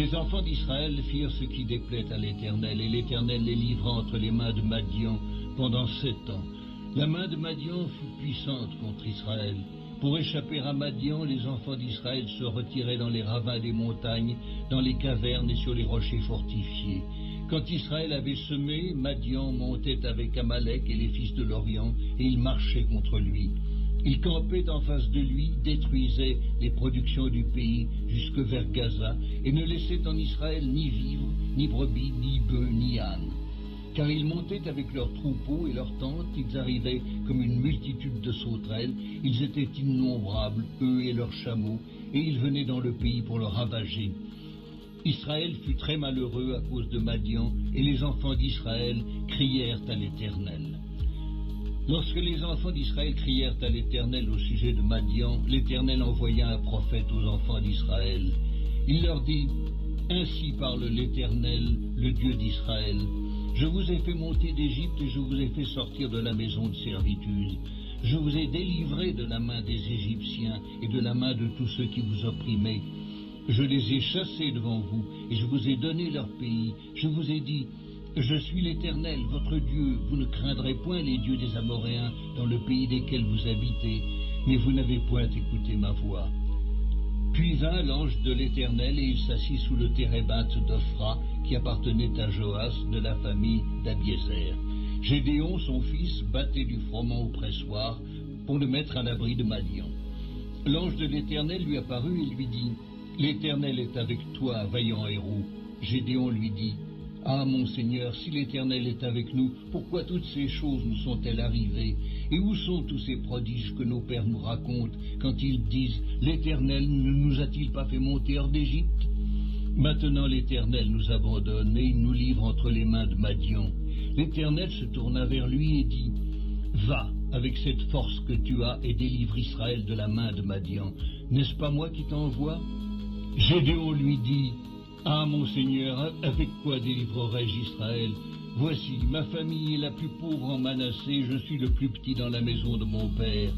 Les enfants d'Israël firent ce qui déplaît à l'Éternel, et l'Éternel les livra entre les mains de Madian pendant 7 ans. La main de Madian fut puissante contre Israël. Pour échapper à Madian, les enfants d'Israël se retiraient dans les ravins des montagnes, dans les cavernes et sur les rochers fortifiés. Quand Israël avait semé, Madian montait avec Amalek et les fils de l'Orient, et ils marchaient contre lui. Ils campaient en face de lui, détruisaient les productions du pays jusque vers Gaza, et ne laissaient en Israël ni vivres, ni brebis, ni bœufs, ni ânes. Car ils montaient avec leurs troupeaux et leurs tentes, ils arrivaient comme une multitude de sauterelles, ils étaient innombrables, eux et leurs chameaux, et ils venaient dans le pays pour le ravager. Israël fut très malheureux à cause de Madian, et les enfants d'Israël crièrent à l'Éternel. Lorsque les enfants d'Israël crièrent à l'Éternel au sujet de Madian, l'Éternel envoya un prophète aux enfants d'Israël. Il leur dit, « Ainsi parle l'Éternel, le Dieu d'Israël. Je vous ai fait monter d'Égypte et je vous ai fait sortir de la maison de servitude. Je vous ai délivré de la main des Égyptiens et de la main de tous ceux qui vous opprimaient. Je les ai chassés devant vous et je vous ai donné leur pays. Je vous ai dit, je suis l'Éternel, votre Dieu. Vous ne craindrez point les dieux des Amoréens dans le pays desquels vous habitez, mais vous n'avez point écouté ma voix. » Puis vint l'ange de l'Éternel et il s'assit sous le térébinthe d'Ophra qui appartenait à Joas de la famille d'Abiézer. Gédéon, son fils, battait du froment au pressoir pour le mettre à l'abri de Madian. L'ange de l'Éternel lui apparut et lui dit, « L'Éternel est avec toi, vaillant héros. » Gédéon lui dit, « Ah, mon Seigneur, si l'Éternel est avec nous, pourquoi toutes ces choses nous sont-elles arrivées? Et où sont tous ces prodiges que nos pères nous racontent quand ils disent, l'Éternel ne nous a-t-il pas fait monter hors d'Égypte? Maintenant l'Éternel nous abandonne et il nous livre entre les mains de Madian. » L'Éternel se tourna vers lui et dit, « Va avec cette force que tu as et délivre Israël de la main de Madian. N'est-ce pas moi qui t'envoie? » Gédéon lui dit, « Ah, mon Seigneur, avec quoi délivrerai-je Israël? Voici, ma famille est la plus pauvre en Manassé, je suis le plus petit dans la maison de mon père. »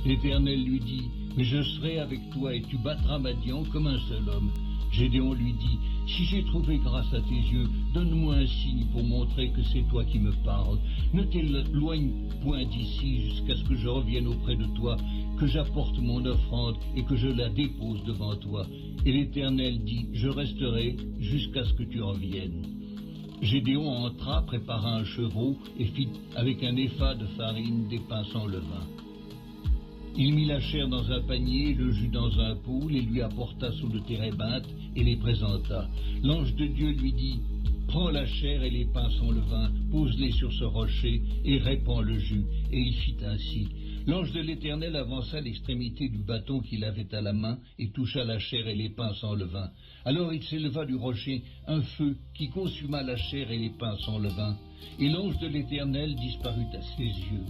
L'Éternel lui dit, « Mais je serai avec toi et tu battras Madian comme un seul homme. » Gédéon lui dit, « Si j'ai trouvé grâce à tes yeux, donne-moi un signe pour montrer que c'est toi qui me parles. Ne t'éloigne point d'ici jusqu'à ce que je revienne auprès de toi, que j'apporte mon offrande et que je la dépose devant toi. » Et l'Éternel dit, « Je resterai jusqu'à ce que tu reviennes. » Gédéon entra, prépara un chevreau et fit avec un épha de farine des pains sans levain. Il mit la chair dans un panier, le jus dans un pot, les lui apporta sous le térébinthe et les présenta. L'ange de Dieu lui dit, « Prends la chair et les pains sans levain, pose-les sur ce rocher et répands le jus. » Et il fit ainsi. L'ange de l'Éternel avança l'extrémité du bâton qu'il avait à la main et toucha la chair et les pains sans levain. Alors il s'éleva du rocher un feu qui consuma la chair et les pains sans levain. Et l'ange de l'Éternel disparut à ses yeux.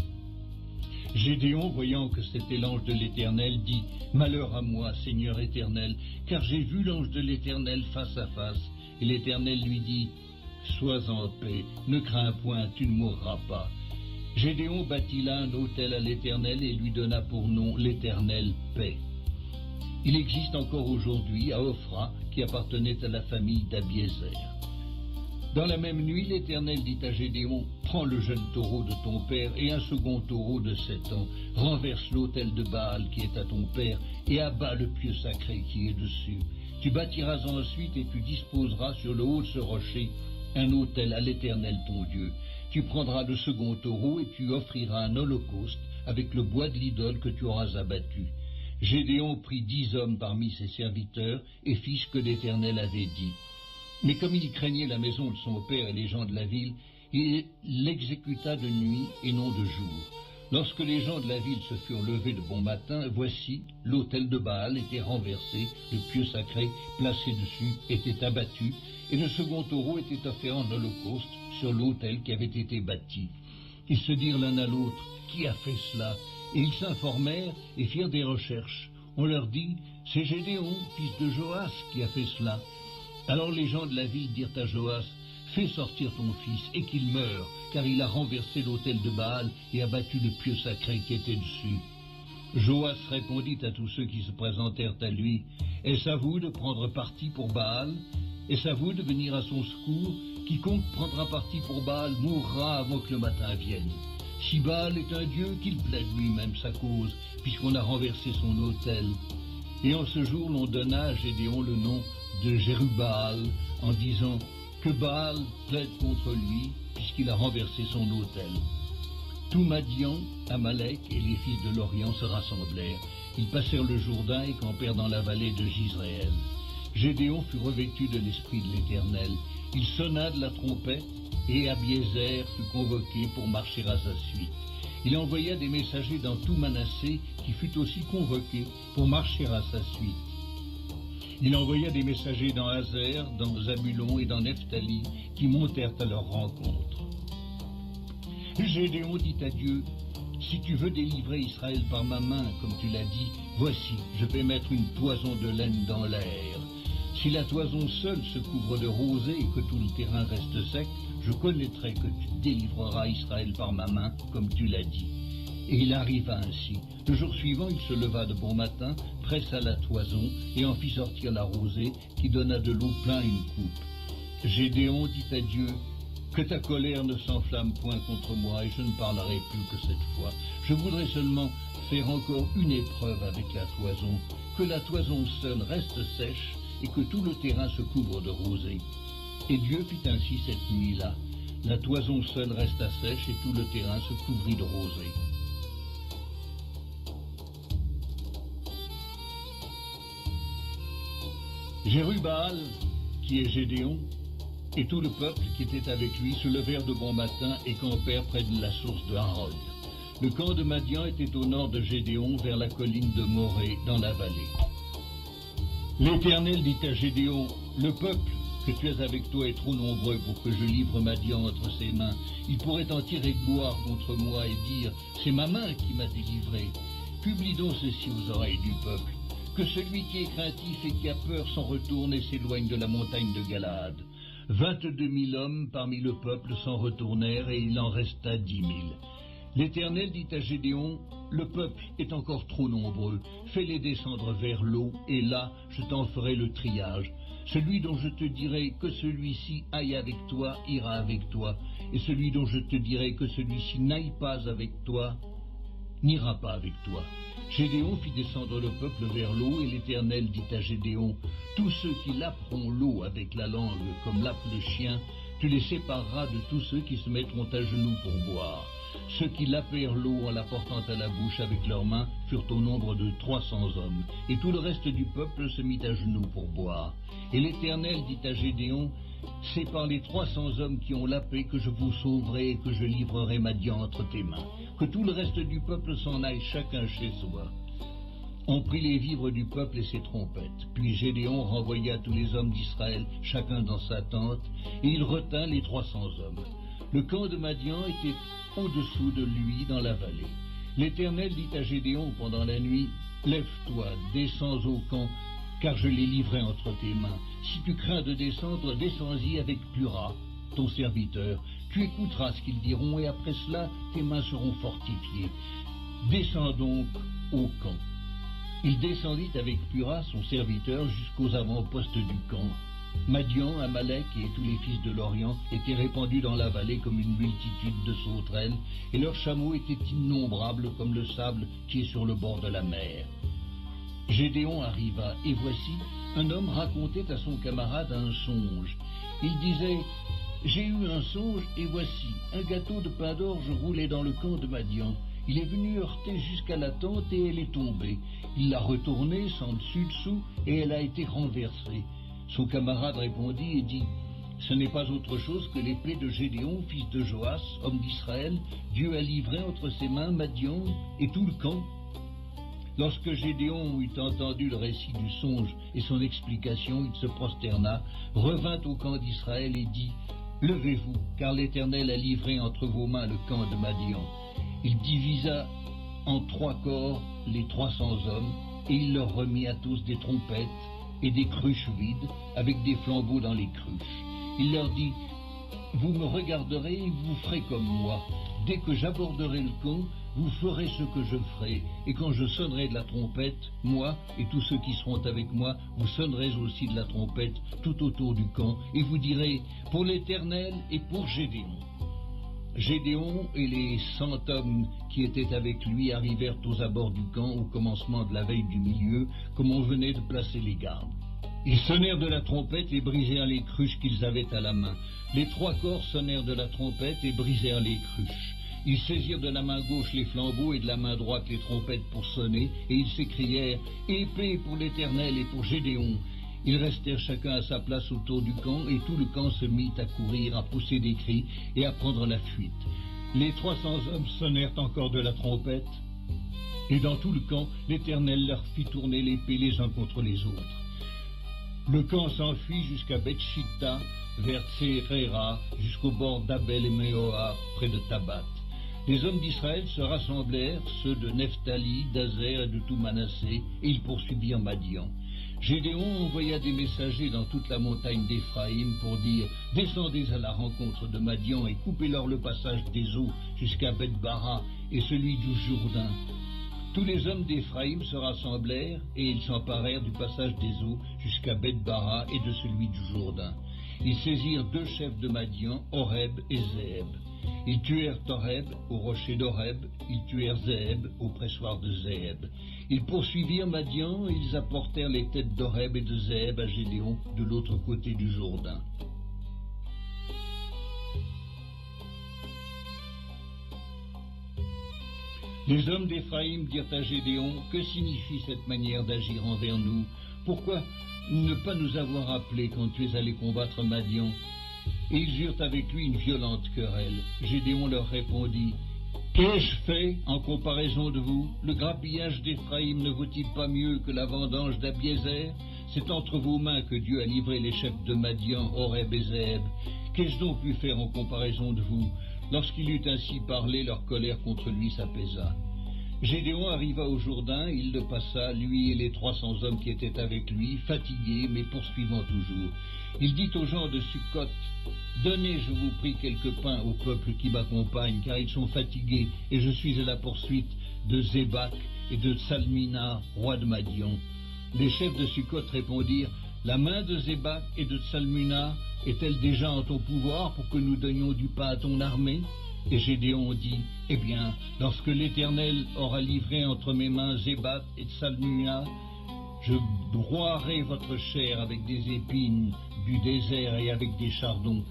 Gédéon, voyant que c'était l'ange de l'Éternel, dit, « Malheur à moi, Seigneur éternel, car j'ai vu l'ange de l'Éternel face à face. » Et l'Éternel lui dit, « Sois en paix, ne crains point, tu ne mourras pas. » Gédéon bâtit là un autel à l'Éternel et lui donna pour nom l'Éternel paix. Il existe encore aujourd'hui à Ophra, qui appartenait à la famille d'Abiézer. Dans la même nuit, l'Éternel dit à Gédéon, « Prends le jeune taureau de ton père et un second taureau de 7 ans, renverse l'autel de Baal qui est à ton père et abat le pieu sacré qui est dessus. Tu bâtiras ensuite et tu disposeras sur le haut de ce rocher un autel à l'Éternel ton Dieu. Tu prendras le second taureau et tu offriras un holocauste avec le bois de l'idole que tu auras abattu. » Gédéon prit 10 hommes parmi ses serviteurs et fit ce que l'Éternel avait dit. Mais comme il craignait la maison de son père et les gens de la ville, il l'exécuta de nuit et non de jour. Lorsque les gens de la ville se furent levés de bon matin, voici, l'autel de Baal était renversé, le pieu sacré placé dessus était abattu, et le second taureau était offert en holocauste sur l'autel qui avait été bâti. Ils se dirent l'un à l'autre, « Qui a fait cela ?» Et ils s'informèrent et firent des recherches. On leur dit, « C'est Gédéon, fils de Joas, qui a fait cela. » Alors les gens de la ville dirent à Joas, « Fais sortir ton fils et qu'il meure, car il a renversé l'autel de Baal et abattu le pieu sacré qui était dessus. » Joas répondit à tous ceux qui se présentèrent à lui, « Est-ce à vous de prendre parti pour Baal ? Est-ce à vous de venir à son secours? Quiconque prendra parti pour Baal mourra avant que le matin vienne. Si Baal est un dieu, qu'il plaide lui-même sa cause, puisqu'on a renversé son autel. » Et en ce jour, l'on donna à Gédéon le nom de Jérubbaal, en disant que Baal plaide contre lui, puisqu'il a renversé son autel. Tout Madian, Amalek et les fils de l'Orient se rassemblèrent. Ils passèrent le Jourdain et campèrent dans la vallée de Jizréel. Gédéon fut revêtu de l'Esprit de l'Éternel. Il sonna de la trompette, et Abiézer fut convoqué pour marcher à sa suite. Il envoya des messagers dans tout Manassé, qui fut aussi convoqué pour marcher à sa suite. Il envoya des messagers dans Hazer, dans Zabulon et dans Nephtali, qui montèrent à leur rencontre. Gédéon dit à Dieu, « Si tu veux délivrer Israël par ma main, comme tu l'as dit, voici, je vais mettre une toison de laine dans l'air. Si la toison seule se couvre de rosée et que tout le terrain reste sec, je connaîtrai que tu délivreras Israël par ma main, comme tu l'as dit. » Et il arriva ainsi. Le jour suivant, il se leva de bon matin, pressa la toison et en fit sortir la rosée, qui donna de l'eau plein une coupe. Gédéon dit à Dieu, « Que ta colère ne s'enflamme point contre moi, et je ne parlerai plus que cette fois. Je voudrais seulement faire encore une épreuve avec la toison, que la toison seule reste sèche, et que tout le terrain se couvre de rosée. » Et Dieu fit ainsi cette nuit-là. La toison seule resta sèche, et tout le terrain se couvrit de rosée. Jérubbaal, qui est Gédéon, et tout le peuple qui était avec lui se levèrent de bon matin et campèrent près de la source de Harod. Le camp de Madian était au nord de Gédéon, vers la colline de Morée, dans la vallée. L'Éternel dit à Gédéon, « Le peuple que tu as avec toi est trop nombreux pour que je livre Madian entre ses mains. Il pourrait en tirer gloire contre moi et dire, « C'est ma main qui m'a délivré. » Publie donc ceci aux oreilles du peuple. Que celui qui est craintif et qui a peur s'en retourne et s'éloigne de la montagne de Galaad. 22 000 hommes parmi le peuple s'en retournèrent et il en resta 10 000. L'Éternel dit à Gédéon, « Le peuple est encore trop nombreux, fais-les descendre vers l'eau, et là je t'en ferai le triage. Celui dont je te dirai que celui-ci aille avec toi, ira avec toi, et celui dont je te dirai que celui-ci n'aille pas avec toi, n'ira pas avec toi. » Gédéon fit descendre le peuple vers l'eau, et l'Éternel dit à Gédéon, « Tous ceux qui laperont l'eau avec la langue, comme lappe le chien, tu les sépareras de tous ceux qui se mettront à genoux pour boire. » Ceux qui lapèrent l'eau en la portant à la bouche avec leurs mains furent au nombre de 300 hommes, et tout le reste du peuple se mit à genoux pour boire. Et l'Éternel dit à Gédéon, « C'est par les 300 hommes qui ont lapé que je vous sauverai et que je livrerai Madian entre tes mains. Que tout le reste du peuple s'en aille chacun chez soi. » On prit les vivres du peuple et ses trompettes. Puis Gédéon renvoya tous les hommes d'Israël, chacun dans sa tente, et il retint les 300 hommes. Le camp de Madian était au-dessous de lui dans la vallée. L'Éternel dit à Gédéon pendant la nuit, « Lève-toi, descends au camp, car je les livrerai entre tes mains. Si tu crains de descendre, descends-y avec Pura, ton serviteur. Tu écouteras ce qu'ils diront, et après cela, tes mains seront fortifiées. Descends donc au camp. » Il descendit avec Pura, son serviteur, jusqu'aux avant-postes du camp. Madian, Amalek et tous les fils de l'Orient étaient répandus dans la vallée comme une multitude de sauterelles, et leurs chameaux étaient innombrables comme le sable qui est sur le bord de la mer. Gédéon arriva, et voici, un homme racontait à son camarade un songe. Il disait, « J'ai eu un songe, et voici, un gâteau de pain d'orge roulait dans le camp de Madian. Il est venu heurter jusqu'à la tente, et elle est tombée. Il l'a retournée sans dessus-dessous, et elle a été renversée. » Son camarade répondit et dit, « Ce n'est pas autre chose que l'épée de Gédéon, fils de Joas, homme d'Israël. Dieu a livré entre ses mains Madian et tout le camp. » Lorsque Gédéon eut entendu le récit du songe et son explication, il se prosterna, revint au camp d'Israël et dit, « Levez-vous, car l'Éternel a livré entre vos mains le camp de Madian. » Il divisa en 3 corps les 300 hommes, et il leur remit à tous des trompettes et des cruches vides, avec des flambeaux dans les cruches. Il leur dit, « Vous me regarderez et vous ferez comme moi. Dès que j'aborderai le camp, vous ferez ce que je ferai, et quand je sonnerai de la trompette, moi et tous ceux qui seront avec moi, vous sonnerez aussi de la trompette tout autour du camp, et vous direz, pour l'Éternel et pour Gédéon. Gédéon et les 100 hommes qui étaient avec lui arrivèrent aux abords du camp au commencement de la veille du milieu, comme on venait de placer les gardes. Ils sonnèrent de la trompette et brisèrent les cruches qu'ils avaient à la main. Les 3 corps sonnèrent de la trompette et brisèrent les cruches. Ils saisirent de la main gauche les flambeaux et de la main droite les trompettes pour sonner, et ils s'écrièrent « Épée pour l'Éternel et pour Gédéon !» Ils restèrent chacun à sa place autour du camp, et tout le camp se mit à courir, à pousser des cris et à prendre la fuite. Les 300 hommes sonnèrent encore de la trompette, et dans tout le camp, l'Éternel leur fit tourner l'épée les uns contre les autres. Le camp s'enfuit jusqu'à Beth-Shitta, vers Tserera, jusqu'au bord d'Abel et Méhoa, près de Tabat. Les hommes d'Israël se rassemblèrent, ceux de Nephtali, d'Azer et de tout Manassé, et ils poursuivirent Madian. Gédéon envoya des messagers dans toute la montagne d'Éphraïm pour dire « Descendez à la rencontre de Madian et coupez-leur le passage des eaux jusqu'à Beth-Bara et celui du Jourdain. » Tous les hommes d'Éphraïm se rassemblèrent et ils s'emparèrent du passage des eaux jusqu'à Beth-Bara et de celui du Jourdain. Ils saisirent 2 chefs de Madian, Horeb et Zéeb. Ils tuèrent Horeb au rocher d'Horeb, ils tuèrent Zéeb au pressoir de Zéeb. Ils poursuivirent Madian et ils apportèrent les têtes d'Horeb et de Zéeb à Gédéon de l'autre côté du Jourdain. Les hommes d'Éphraïm dirent à Gédéon, « Que signifie cette manière d'agir envers nous? Pourquoi ne pas nous avoir appelés quand tu es allé combattre Madian ?» Et ils eurent avec lui une violente querelle. Gédéon leur répondit, « Qu'ai-je fait en comparaison de vous? Le grappillage d'Éphraïm ne vaut-il pas mieux que la vendange d'Abiézer? C'est entre vos mains que Dieu a livré les chefs de Madian, Horeb et Zéeb. Qu'ai-je donc pu faire en comparaison de vous? » Lorsqu'il eut ainsi parlé, leur colère contre lui s'apaisa. Gédéon arriva au Jourdain, il le passa, lui et les 300 hommes qui étaient avec lui, fatigués, mais poursuivant toujours. Il dit aux gens de Sukkot, « Donnez, je vous prie, quelques pains au peuple qui m'accompagne, car ils sont fatigués, et je suis à la poursuite de Zébak et de Tsalmina, roi de Madian. » Les chefs de Sukkot répondirent, « La main de Zébak et de Tsalmina est-elle déjà en ton pouvoir pour que nous donnions du pain à ton armée ?» Et Gédéon dit, « Eh bien, lorsque l'Éternel aura livré entre mes mains Zébat et Tsalmuna, je broierai votre chair avec des épines du désert et avec des chardons. »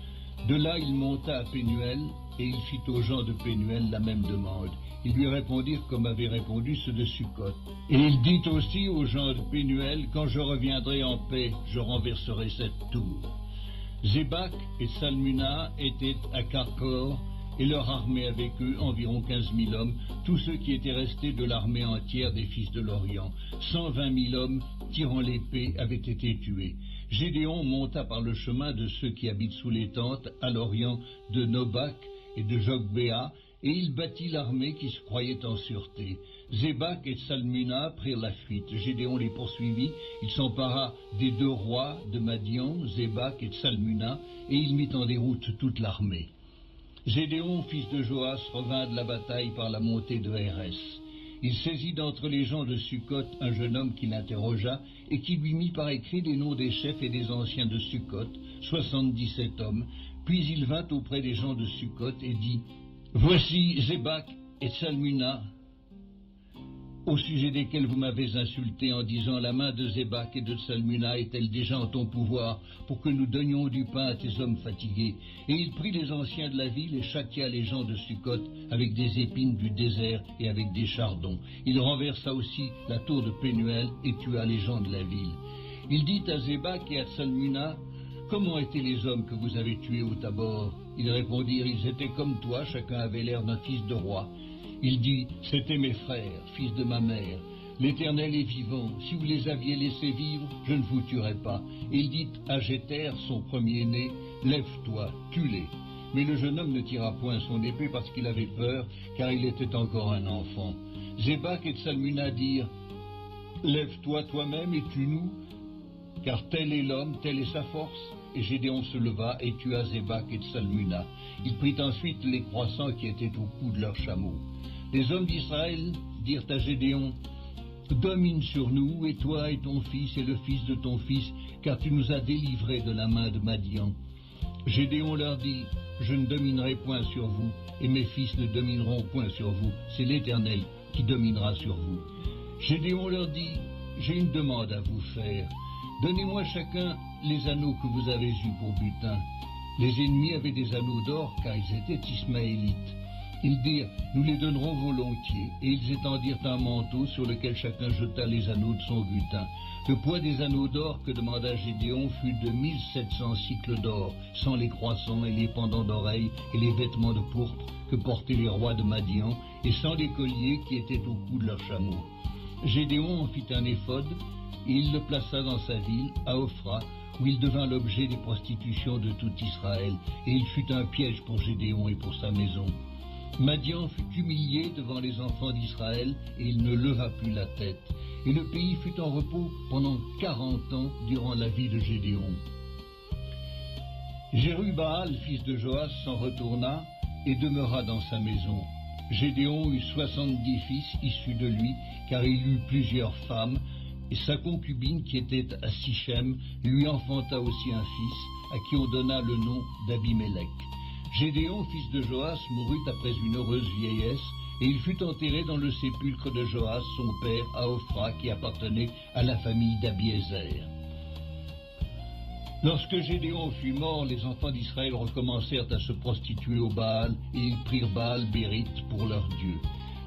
De là il monta à Pénuel, et il fit aux gens de Pénuel la même demande. Ils lui répondirent comme avaient répondu ceux de Sukkot. Et il dit aussi aux gens de Pénuel, « Quand je reviendrai en paix, je renverserai cette tour. » Zébak et Tsalmuna étaient à Karkor, et leur armée avec eux, environ 15 000 hommes, tous ceux qui étaient restés de l'armée entière des fils de l'Orient. 120 000 hommes, tirant l'épée, avaient été tués. Gédéon monta par le chemin de ceux qui habitent sous les tentes, à l'Orient, de Nobak et de Jogbéa, et il battit l'armée qui se croyait en sûreté. Zébak et Tsalmuna prirent la fuite. Gédéon les poursuivit, il s'empara des 2 rois de Madian, Zébak et Tsalmuna, et il mit en déroute toute l'armée. Gédéon, fils de Joas, revint de la bataille par la montée de Hérès. Il saisit d'entre les gens de Sukkot un jeune homme qui l'interrogea et qui lui mit par écrit les noms des chefs et des anciens de Sukkot, 77 hommes. Puis il vint auprès des gens de Sukkot et dit, « Voici Zébak et Tsalmuna, au sujet desquels vous m'avez insulté en disant, la main de Zébak et de Tsalmuna est-elle déjà en ton pouvoir pour que nous donnions du pain à tes hommes fatigués? » Et il prit les anciens de la ville et châtia les gens de Sukkot avec des épines du désert et avec des chardons. Il renversa aussi la tour de Pénuel et tua les gens de la ville. Il dit à Zébak et à Tsalmuna, « Comment étaient les hommes que vous avez tués au Tabor ?» Ils répondirent, « Ils étaient comme toi, chacun avait l'air d'un fils de roi. » Il dit, « C'étaient mes frères, fils de ma mère. L'Éternel est vivant. Si vous les aviez laissés vivre, je ne vous tuerais pas. » Et il dit à Jéter, son premier-né, « Lève-toi, tue-les. » Mais le jeune homme ne tira point son épée parce qu'il avait peur, car il était encore un enfant. Zébak et Tsalmuna dirent, « Lève-toi toi-même et tue-nous, car tel est l'homme, telle est sa force. » Et Gédéon se leva et tua Zébak et Tsalmuna. Il prit ensuite les croissants qui étaient au cou de leurs chameaux. Les hommes d'Israël dirent à Gédéon, « Domine sur nous, et toi et ton fils et le fils de ton fils, car tu nous as délivrés de la main de Madian. » Gédéon leur dit, « Je ne dominerai point sur vous, et mes fils ne domineront point sur vous. C'est l'Éternel qui dominera sur vous. » Gédéon leur dit, « J'ai une demande à vous faire. Donnez-moi chacun les anneaux que vous avez eus pour butin. » Les ennemis avaient des anneaux d'or, car ils étaient ismaélites. Ils dirent, nous les donnerons volontiers, et ils étendirent un manteau sur lequel chacun jeta les anneaux de son butin. Le poids des anneaux d'or que demanda Gédéon fut de 1700 cycles d'or, sans les croissants et les pendants d'oreilles et les vêtements de pourpre que portaient les rois de Madian, et sans les colliers qui étaient au cou de leurs chameaux. Gédéon en fit un éphod, et il le plaça dans sa ville, à Ophra, où il devint l'objet des prostitutions de tout Israël, et il fut un piège pour Gédéon et pour sa maison. Madian fut humilié devant les enfants d'Israël, et il ne leva plus la tête. Et le pays fut en repos pendant 40 ans durant la vie de Gédéon. Jérubbaal, fils de Joas, s'en retourna et demeura dans sa maison. Gédéon eut 70 fils issus de lui, car il eut plusieurs femmes, et sa concubine, qui était à Sichem, lui enfanta aussi un fils, à qui on donna le nom d'Abimélec. Gédéon, fils de Joas, mourut après une heureuse vieillesse, et il fut enterré dans le sépulcre de Joas, son père, à Ophra, qui appartenait à la famille d'Abiézer. Lorsque Gédéon fut mort, les enfants d'Israël recommencèrent à se prostituer au Baal, et ils prirent Baal-Bérith pour leur Dieu.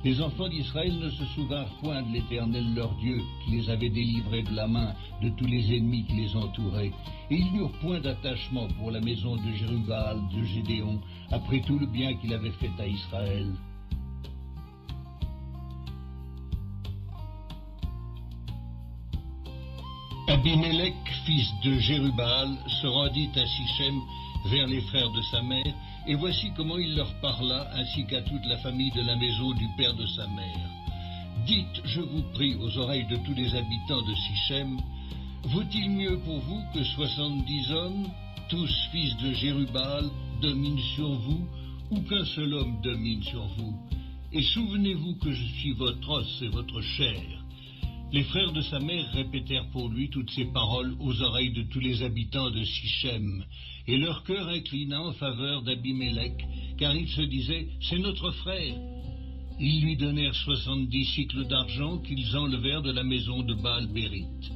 Les enfants d'Israël ne se souvinrent point de l'Éternel leur Dieu, qui les avait délivrés de la main de tous les ennemis qui les entouraient. Et ils n'eurent point d'attachement pour la maison de Jérubbaal, de Gédéon, après tout le bien qu'il avait fait à Israël. Abimélec, fils de Jérubbaal, se rendit à Sichem vers les frères de sa mère, et voici comment il leur parla, ainsi qu'à toute la famille de la maison du père de sa mère. Dites, je vous prie, aux oreilles de tous les habitants de Sichem, vaut-il mieux pour vous que 70 hommes, tous fils de Jérubbaal, dominent sur vous, ou qu'un seul homme domine sur vous? Et souvenez-vous que je suis votre os et votre chair. Les frères de sa mère répétèrent pour lui toutes ces paroles aux oreilles de tous les habitants de Sichem, et leur cœur inclina en faveur d'Abimélec, car ils se disaient, c'est notre frère. Ils lui donnèrent 70 cycles d'argent qu'ils enlevèrent de la maison de Baal-Bérith.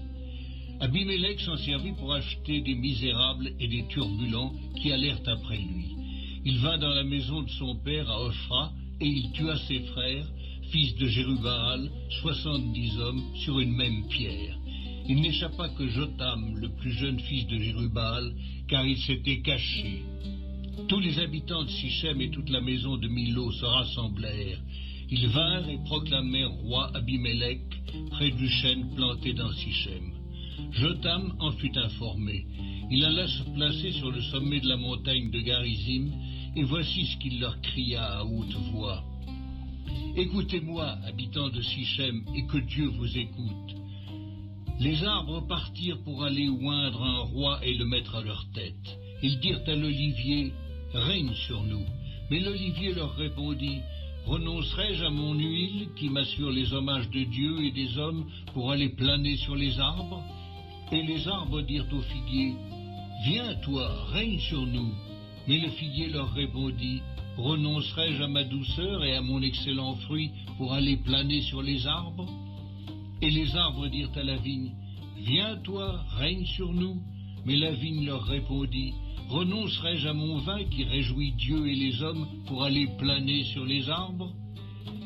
Abimélec s'en servit pour acheter des misérables et des turbulents qui allèrent après lui. Il vint dans la maison de son père à Ophra, et il tua ses frères, fils de Jérubbaal, 70 hommes sur une même pierre. Il n'échappa que Jotam, le plus jeune fils de Jérubbaal, car il s'était caché. Tous les habitants de Sichem et toute la maison de Milo se rassemblèrent. Ils vinrent et proclamèrent roi Abimélec près du chêne planté dans Sichem. Jotam en fut informé. Il alla se placer sur le sommet de la montagne de Garizim, et voici ce qu'il leur cria à haute voix. « Écoutez-moi, habitants de Sichem, et que Dieu vous écoute. Les arbres partirent pour aller oindre un roi et le mettre à leur tête. Ils dirent à l'olivier, « Règne sur nous. » Mais l'olivier leur répondit, « Renoncerai-je à mon huile qui m'assure les hommages de Dieu et des hommes pour aller planer sur les arbres ?» Et les arbres dirent au figuier, « Viens, toi, règne sur nous. » Mais le figuier leur répondit, « Renoncerai-je à ma douceur et à mon excellent fruit pour aller planer sur les arbres ?» Et les arbres dirent à la vigne, « Viens, toi, règne sur nous. » Mais la vigne leur répondit, « Renoncerai-je à mon vin qui réjouit Dieu et les hommes pour aller planer sur les arbres ?»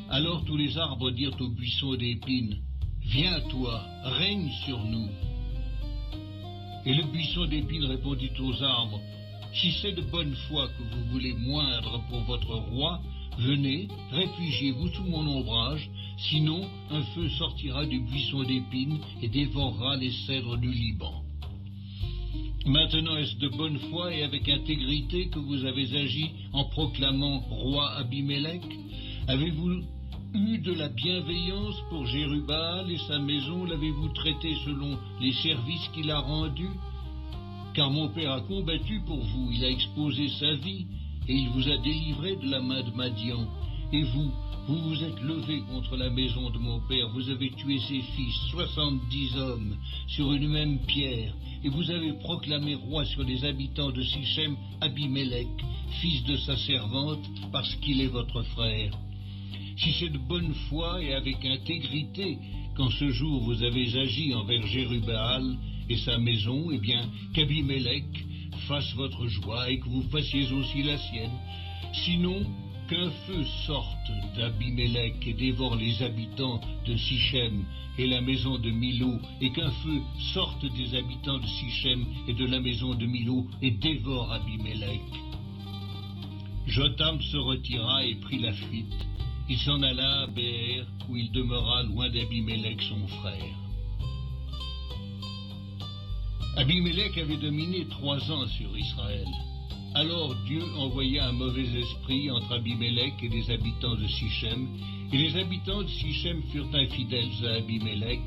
Alors tous les arbres dirent au buisson d'épines, « Viens, toi, règne sur nous. » Et le buisson d'épines répondit aux arbres, « Si c'est de bonne foi que vous voulez moindre pour votre roi, venez, réfugiez-vous sous mon ombrage, sinon un feu sortira du buisson d'épines et dévorera les cèdres du Liban. » Maintenant est-ce de bonne foi et avec intégrité que vous avez agi en proclamant roi Abimélec? Avez-vous eu de la bienveillance pour Jérubbaal et sa maison? L'avez-vous traité selon les services qu'il a rendus? Car mon père a combattu pour vous, il a exposé sa vie, et il vous a délivré de la main de Madian. Et vous vous êtes levé contre la maison de mon père, vous avez tué ses fils, 70 hommes, sur une même pierre, et vous avez proclamé roi sur les habitants de Sichem Abimélec, fils de sa servante, parce qu'il est votre frère. Si c'est de bonne foi et avec intégrité qu'en ce jour vous avez agi envers Jérubbaal et sa maison, eh bien qu'Abimélec fasse votre joie et que vous fassiez aussi la sienne. Sinon, qu'un feu sorte d'Abimélec et dévore les habitants de Sichem et la maison de Milo, et qu'un feu sorte des habitants de Sichem et de la maison de Milo et dévore Abimélec. Jotham se retira et prit la fuite. Il s'en alla à Béer, où il demeura loin d'Abimélec son frère. Abimélec avait dominé 3 ans sur Israël. Alors Dieu envoya un mauvais esprit entre Abimélec et les habitants de Sichem, et les habitants de Sichem furent infidèles à Abimélec,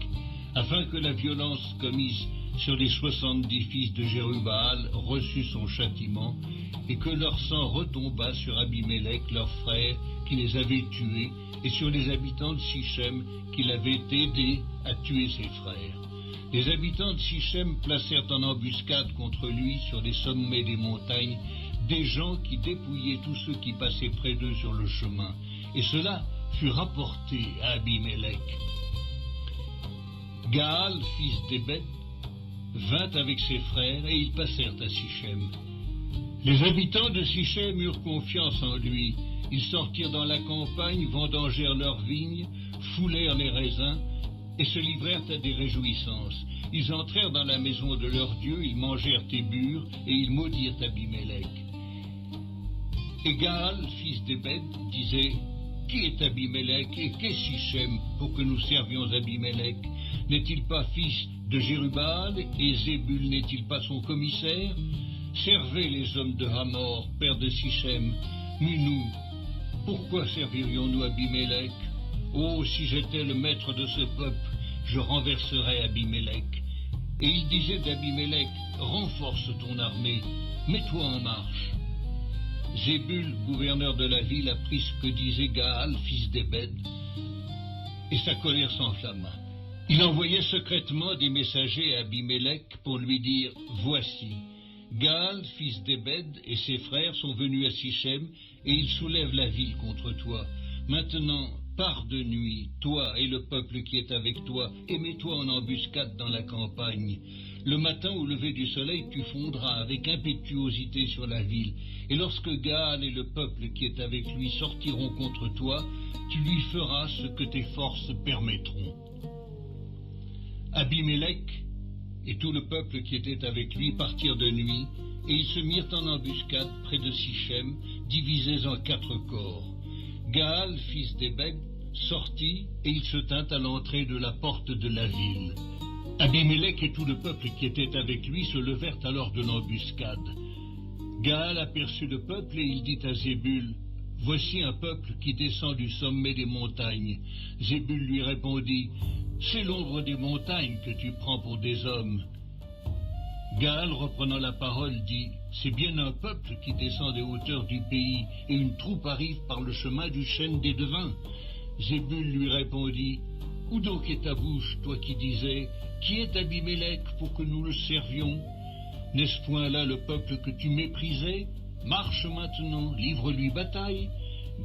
afin que la violence commise sur les 70 fils de Jérubbaal reçût son châtiment, et que leur sang retombât sur Abimélec, leur frère, qui les avait tués, et sur les habitants de Sichem, qui l'avaient aidé à tuer ses frères. Les habitants de Sichem placèrent en embuscade contre lui sur les sommets des montagnes des gens qui dépouillaient tous ceux qui passaient près d'eux sur le chemin, et cela fut rapporté à Abimélec. Gaal, fils d'Ébed, vint avec ses frères, et ils passèrent à Sichem. Les habitants de Sichem eurent confiance en lui. Ils sortirent dans la campagne, vendangèrent leurs vignes, foulèrent les raisins, et se livrèrent à des réjouissances. Ils entrèrent dans la maison de leur Dieu, ils mangèrent et burent, et ils maudirent Abimélec. Et Gaal, fils d'Ébed, disait, « Qui est Abimélec et qu'est Sichem pour que nous servions Abimélec? N'est-il pas fils de Jérubbaal, et Zébul n'est-il pas son commissaire? Servez les hommes de Hamor, père de Sichem, mais nous, pourquoi servirions-nous Abimélec? Oh, si j'étais le maître de ce peuple, je renverserais Abimélec. » Et il disait d'Abimélec, « Renforce ton armée, mets-toi en marche. » Zébul, gouverneur de la ville, apprit ce que disait Gaal, fils d'Ébed, et sa colère s'enflamma. Il envoyait secrètement des messagers à Abimélec pour lui dire, « Voici, Gaal, fils d'Ébed, et ses frères sont venus à Sichem, et ils soulèvent la ville contre toi. Maintenant, pars de nuit, toi et le peuple qui est avec toi, et mets-toi en embuscade dans la campagne. Le matin au lever du soleil, tu fondras avec impétuosité sur la ville, et lorsque Gaal et le peuple qui est avec lui sortiront contre toi, tu lui feras ce que tes forces permettront. » Abimélec et tout le peuple qui était avec lui partirent de nuit, et ils se mirent en embuscade près de Sichem, divisés en 4 corps. Gaal, fils d'Ébed, sortit, et il se tint à l'entrée de la porte de la ville. Abimélec et tout le peuple qui était avec lui se levèrent alors de l'embuscade. Gaal aperçut le peuple, et il dit à Zébul, « Voici un peuple qui descend du sommet des montagnes. » Zébul lui répondit, « C'est l'ombre des montagnes que tu prends pour des hommes. » Gaal, reprenant la parole, dit, « C'est bien un peuple qui descend des hauteurs du pays, et une troupe arrive par le chemin du chêne des devins. » Zébul lui répondit, « Où donc est ta bouche, toi qui disais, qui est Abimélec pour que nous le servions? N'est-ce point là le peuple que tu méprisais? Marche maintenant, livre-lui bataille. »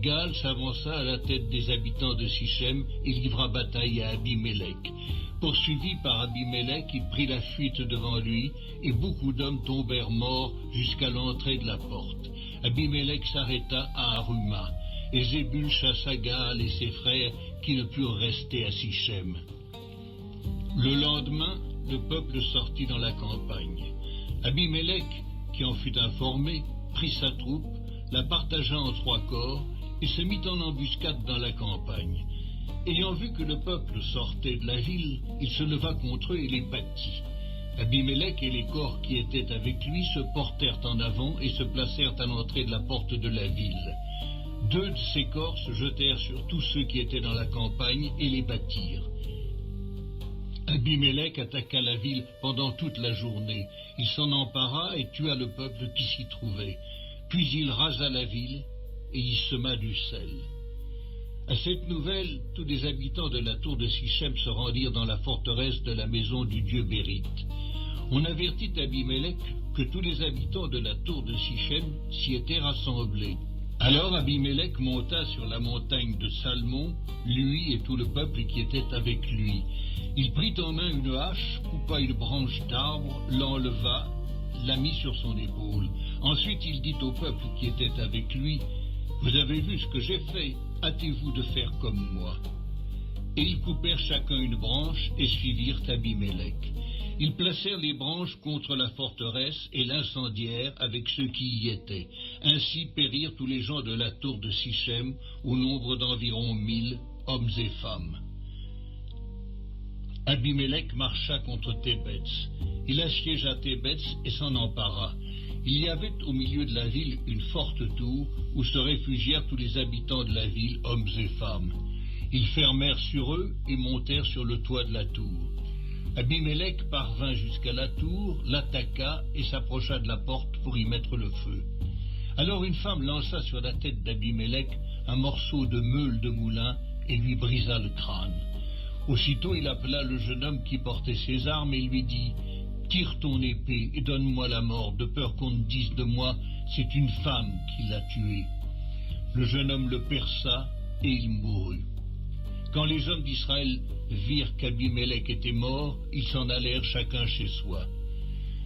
Gaal s'avança à la tête des habitants de Sichem et livra bataille à Abimélec. Poursuivi par Abimélec, il prit la fuite devant lui, et beaucoup d'hommes tombèrent morts jusqu'à l'entrée de la porte. Abimélec s'arrêta à Aruma, et Zébul chassa Gaal et ses frères qui ne purent rester à Sichem. Le lendemain, le peuple sortit dans la campagne. Abimélec, qui en fut informé, prit sa troupe, la partagea en 3 corps, et se mit en embuscade dans la campagne. Ayant vu que le peuple sortait de la ville, il se leva contre eux et les battit. Abimélec et les corps qui étaient avec lui se portèrent en avant et se placèrent à l'entrée de la porte de la ville. 2 de ces corps se jetèrent sur tous ceux qui étaient dans la campagne et les battirent. Abimélec attaqua la ville pendant toute la journée. Il s'en empara et tua le peuple qui s'y trouvait. Puis il rasa la ville et y sema du sel. À cette nouvelle, tous les habitants de la tour de Sichem se rendirent dans la forteresse de la maison du dieu Bérite. On avertit Abimélec que tous les habitants de la tour de Sichem s'y étaient rassemblés. Alors Abimélec monta sur la montagne de Salmon, lui et tout le peuple qui était avec lui. Il prit en main une hache, coupa une branche d'arbre, l'enleva, la mit sur son épaule. Ensuite il dit au peuple qui était avec lui, « Vous avez vu ce que j'ai fait, hâtez-vous de faire comme moi. » Et ils coupèrent chacun une branche et suivirent Abimélec. Ils placèrent les branches contre la forteresse et l'incendièrent avec ceux qui y étaient. Ainsi périrent tous les gens de la tour de Sichem, au nombre d'environ 1000 hommes et femmes. Abimélec marcha contre Thébets. Il assiégea Thébets et s'en empara. Il y avait au milieu de la ville une forte tour où se réfugièrent tous les habitants de la ville, hommes et femmes. Ils fermèrent sur eux et montèrent sur le toit de la tour. Abimélec parvint jusqu'à la tour, l'attaqua et s'approcha de la porte pour y mettre le feu. Alors une femme lança sur la tête d'Abimélec un morceau de meule de moulin et lui brisa le crâne. Aussitôt il appela le jeune homme qui portait ses armes et lui dit « Tire ton épée et donne-moi la mort, de peur qu'on ne dise de moi, c'est une femme qui l'a tué. » Le jeune homme le perça et il mourut. Quand les hommes d'Israël virent qu'Abimélec était mort, ils s'en allèrent chacun chez soi.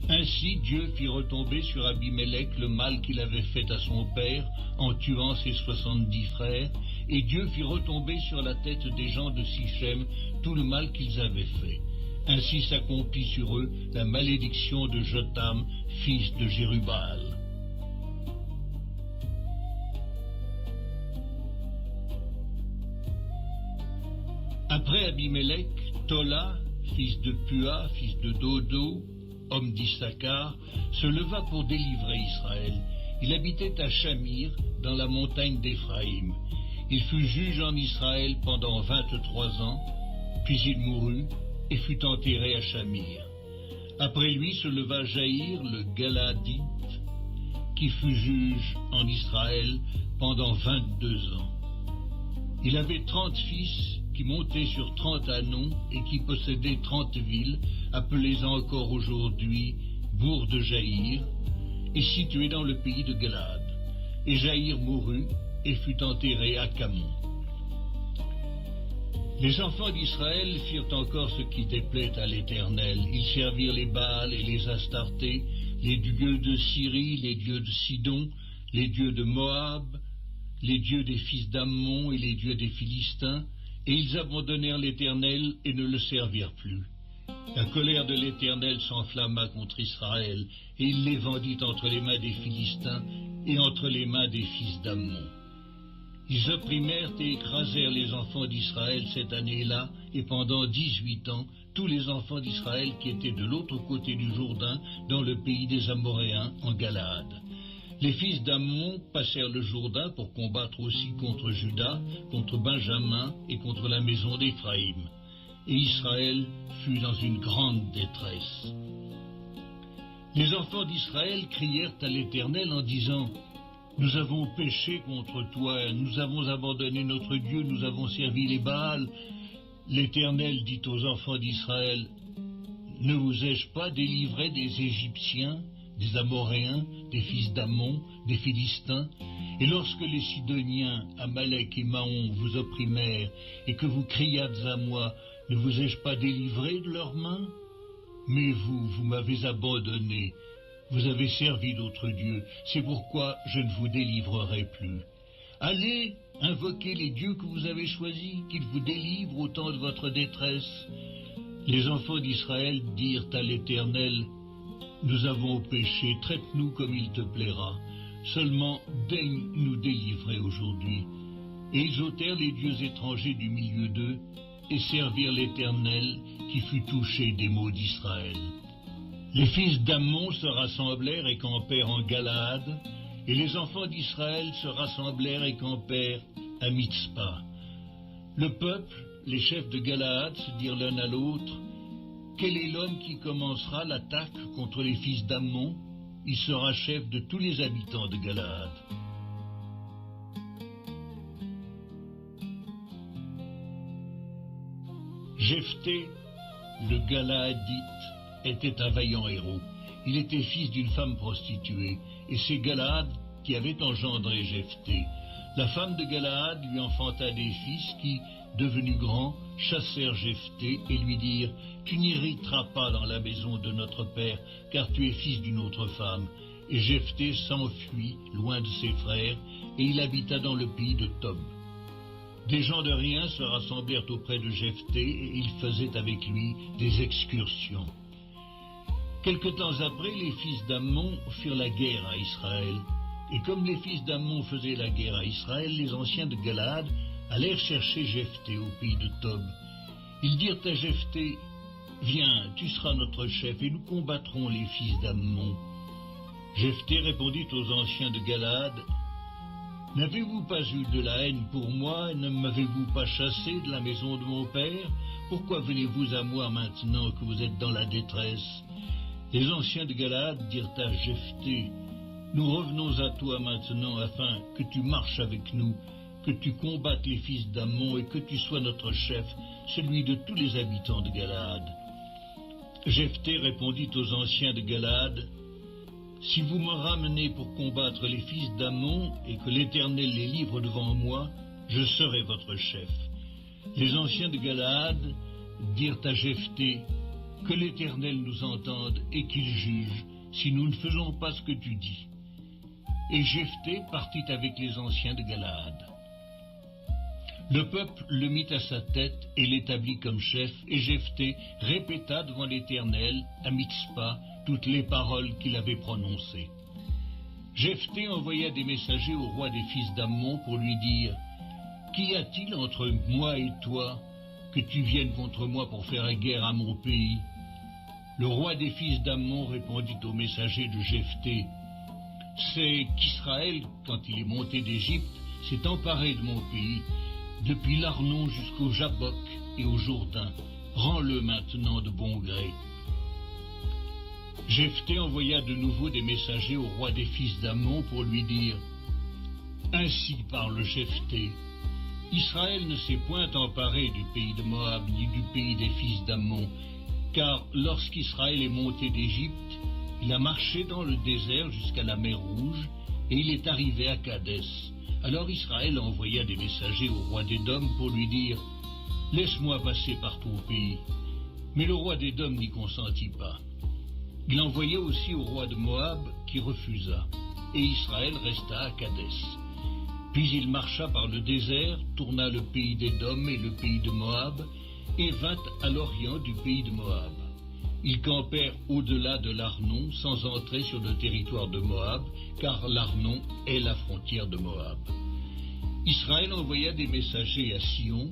Ainsi Dieu fit retomber sur Abimélec le mal qu'il avait fait à son père en tuant ses 70 frères, et Dieu fit retomber sur la tête des gens de Sichem tout le mal qu'ils avaient fait. Ainsi s'accomplit sur eux la malédiction de Jotham, fils de Jérubbaal. Après Abimélec, Tola, fils de Pua, fils de Dodo, homme d'Issachar, se leva pour délivrer Israël. Il habitait à Shamir, dans la montagne d'Éphraïm. Il fut juge en Israël pendant 23 ans, puis il mourut et fut enterré à Shamir. Après lui se leva Jaïr, le Galaadite, qui fut juge en Israël pendant 22 ans. Il avait 30 fils qui montaient sur 30 ânons et qui possédaient 30 villes, appelées encore aujourd'hui bourgs de Jaïr, et situées dans le pays de Galaad. Et Jaïr mourut et fut enterré à Camon. Les enfants d'Israël firent encore ce qui déplaît à l'Éternel. Ils servirent les Baals et les Astartés, les dieux de Syrie, les dieux de Sidon, les dieux de Moab, les dieux des fils d'Ammon et les dieux des Philistins, et ils abandonnèrent l'Éternel et ne le servirent plus. La colère de l'Éternel s'enflamma contre Israël, et il les vendit entre les mains des Philistins et entre les mains des fils d'Ammon. Ils opprimèrent et écrasèrent les enfants d'Israël cette année-là, et pendant 18 ans, tous les enfants d'Israël qui étaient de l'autre côté du Jourdain, dans le pays des Amoréens, en Galaad. Les fils d'Ammon passèrent le Jourdain pour combattre aussi contre Juda, contre Benjamin et contre la maison d'Éphraïm. Et Israël fut dans une grande détresse. Les enfants d'Israël crièrent à l'Éternel en disant « Nous avons péché contre toi, nous avons abandonné notre Dieu, nous avons servi les Baals. » L'Éternel dit aux enfants d'Israël « Ne vous ai-je pas délivré des Égyptiens, des Amoréens, des fils d'Ammon, des Philistins? Et lorsque les Sidoniens, Amalek et Mahon vous opprimèrent, et que vous criâtes à moi, ne vous ai-je pas délivré de leurs mains? Mais vous m'avez abandonné, vous avez servi d'autres dieux, c'est pourquoi je ne vous délivrerai plus. Allez, invoquez les dieux que vous avez choisis, qu'ils vous délivrent au temps de votre détresse. » Les enfants d'Israël dirent à l'Éternel « Nous avons péché, traite-nous comme il te plaira. Seulement daigne nous délivrer aujourd'hui. » Et ils ôtèrent les dieux étrangers du milieu d'eux et servirent l'Éternel qui fut touché des maux d'Israël. Les fils d'Ammon se rassemblèrent et campèrent en Galaad, et les enfants d'Israël se rassemblèrent et campèrent à Mitzpa. Le peuple, les chefs de Galaad, se dirent l'un à l'autre « Quel est l'homme qui commencera l'attaque contre les fils d'Ammon? Il sera chef de tous les habitants de Galaad. » Jephthé, le Galaadite, était un vaillant héros. Il était fils d'une femme prostituée, et c'est Galaad qui avait engendré Jephthé. La femme de Galaad lui enfanta des fils qui, devenus grands, chassèrent Jephthé et lui dirent « Tu n'hériteras pas dans la maison de notre père, car tu es fils d'une autre femme. » Et Jephthé s'enfuit loin de ses frères, et il habita dans le pays de Tob. Des gens de rien se rassemblèrent auprès de Jephthé, et ils faisaient avec lui des excursions. Quelque temps après, les fils d'Ammon firent la guerre à Israël. Et comme les fils d'Ammon faisaient la guerre à Israël, les anciens de Galaad allèrent chercher Jephthé au pays de Tob. Ils dirent à Jephthé, « Viens, tu seras notre chef, et nous combattrons les fils d'Ammon. » Jephthé répondit aux anciens de Galaad, « N'avez-vous pas eu de la haine pour moi, et ne m'avez-vous pas chassé de la maison de mon père? Pourquoi venez-vous à moi maintenant que vous êtes dans la détresse ?» Les anciens de Galaad dirent à Jephthé, « Nous revenons à toi maintenant afin que tu marches avec nous, que tu combattes les fils d'Ammon et que tu sois notre chef, celui de tous les habitants de Galaad. » Jephthé répondit aux anciens de Galaad, « Si vous me ramenez pour combattre les fils d'Ammon et que l'Éternel les livre devant moi, je serai votre chef. » Les anciens de Galaad dirent à Jephthé, « Que l'Éternel nous entende et qu'il juge, si nous ne faisons pas ce que tu dis. » Et Jephthé partit avec les anciens de Galaad. Le peuple le mit à sa tête et l'établit comme chef, et Jephthé répéta devant l'Éternel, à Mitzpa, toutes les paroles qu'il avait prononcées. Jephthé envoya des messagers au roi des fils d'Ammon pour lui dire, « Qu'y a-t-il entre moi et toi, que tu viennes contre moi pour faire la guerre à mon pays ?» Le roi des fils d'Ammon répondit aux messagers de Jephthé, « C'est qu'Israël, quand il est monté d'Égypte, s'est emparé de mon pays, depuis l'Arnon jusqu'au Jabbok et au Jourdain. Rends-le maintenant de bon gré. » Jephthé envoya de nouveau des messagers au roi des fils d'Ammon pour lui dire, « Ainsi parle Jephthé, Israël ne s'est point emparé du pays de Moab ni du pays des fils d'Ammon, car lorsqu'Israël est monté d'Égypte, il a marché dans le désert jusqu'à la mer Rouge, et il est arrivé à Kadès. Alors Israël envoya des messagers au roi d'Édom pour lui dire, « Laisse-moi passer par ton pays. » Mais le roi d'Édom n'y consentit pas. Il envoya aussi au roi de Moab, qui refusa, et Israël resta à Kadès. Puis il marcha par le désert, tourna le pays d'Édom et le pays de Moab, et vint à l'orient du pays de Moab. Ils campèrent au-delà de l'Arnon, sans entrer sur le territoire de Moab, car l'Arnon est la frontière de Moab. Israël envoya des messagers à Sion,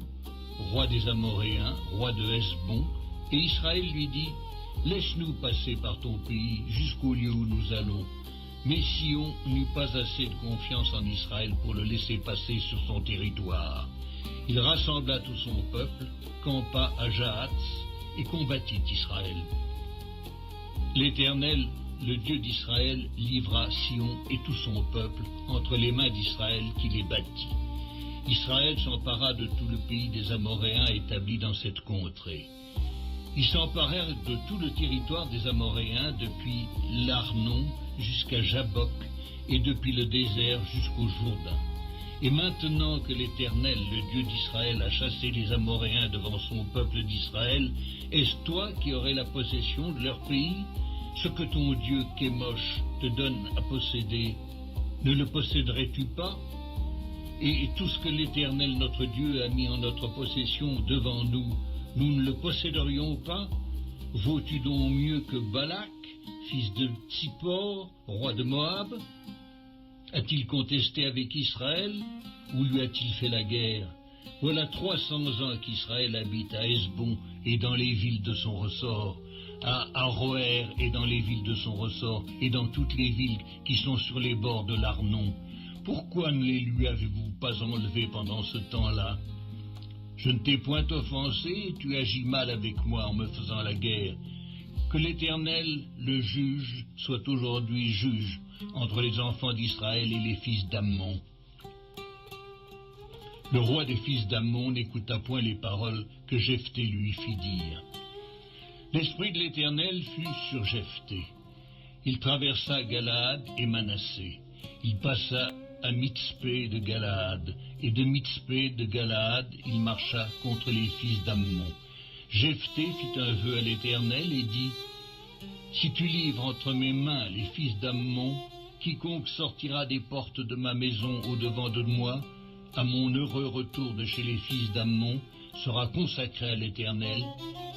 roi des Amoréens, roi de Hesbon, et Israël lui dit, « Laisse-nous passer par ton pays jusqu'au lieu où nous allons. » Mais Sion n'eut pas assez de confiance en Israël pour le laisser passer sur son territoire. Il rassembla tout son peuple, campa à Jahatz et combattit Israël. L'Éternel, le Dieu d'Israël, livra Sion et tout son peuple entre les mains d'Israël qui les battit. Israël s'empara de tout le pays des Amoréens établis dans cette contrée. Ils s'emparèrent de tout le territoire des Amoréens depuis l'Arnon jusqu'à Jabbok et depuis le désert jusqu'au Jourdain. Et maintenant que l'Éternel, le Dieu d'Israël, a chassé les Amoréens devant son peuple d'Israël, est-ce toi qui aurais la possession de leur pays? Ce que ton Dieu, Kémosh, te donne à posséder, ne le posséderais-tu pas? Et tout ce que l'Éternel, notre Dieu, a mis en notre possession devant nous, nous ne le posséderions pas? Vaux-tu donc mieux que Balak, fils de Tsippor, roi de Moab? A-t-il contesté avec Israël, ou lui a-t-il fait la guerre? Voilà 300 ans qu'Israël habite à Hesbon et dans les villes de son ressort, à Aroër et dans les villes de son ressort, et dans toutes les villes qui sont sur les bords de l'Arnon. Pourquoi ne les lui avez-vous pas enlevés pendant ce temps-là? Je ne t'ai point offensé, et tu agis mal avec moi en me faisant la guerre. Que l'Éternel, le juge, soit aujourd'hui juge entre les enfants d'Israël et les fils d'Ammon. Le roi des fils d'Ammon n'écouta point les paroles que Jephthé lui fit dire. L'esprit de l'Éternel fut sur Jephthé. Il traversa Galaad et Manassé. Il passa à Mitzpé de Galaad, et de Mitzpé de Galaad, il marcha contre les fils d'Ammon. Jephthé fit un vœu à l'Éternel et dit, « Si tu livres entre mes mains les fils d'Ammon, quiconque sortira des portes de ma maison au-devant de moi, à mon heureux retour de chez les fils d'Ammon, sera consacré à l'Éternel,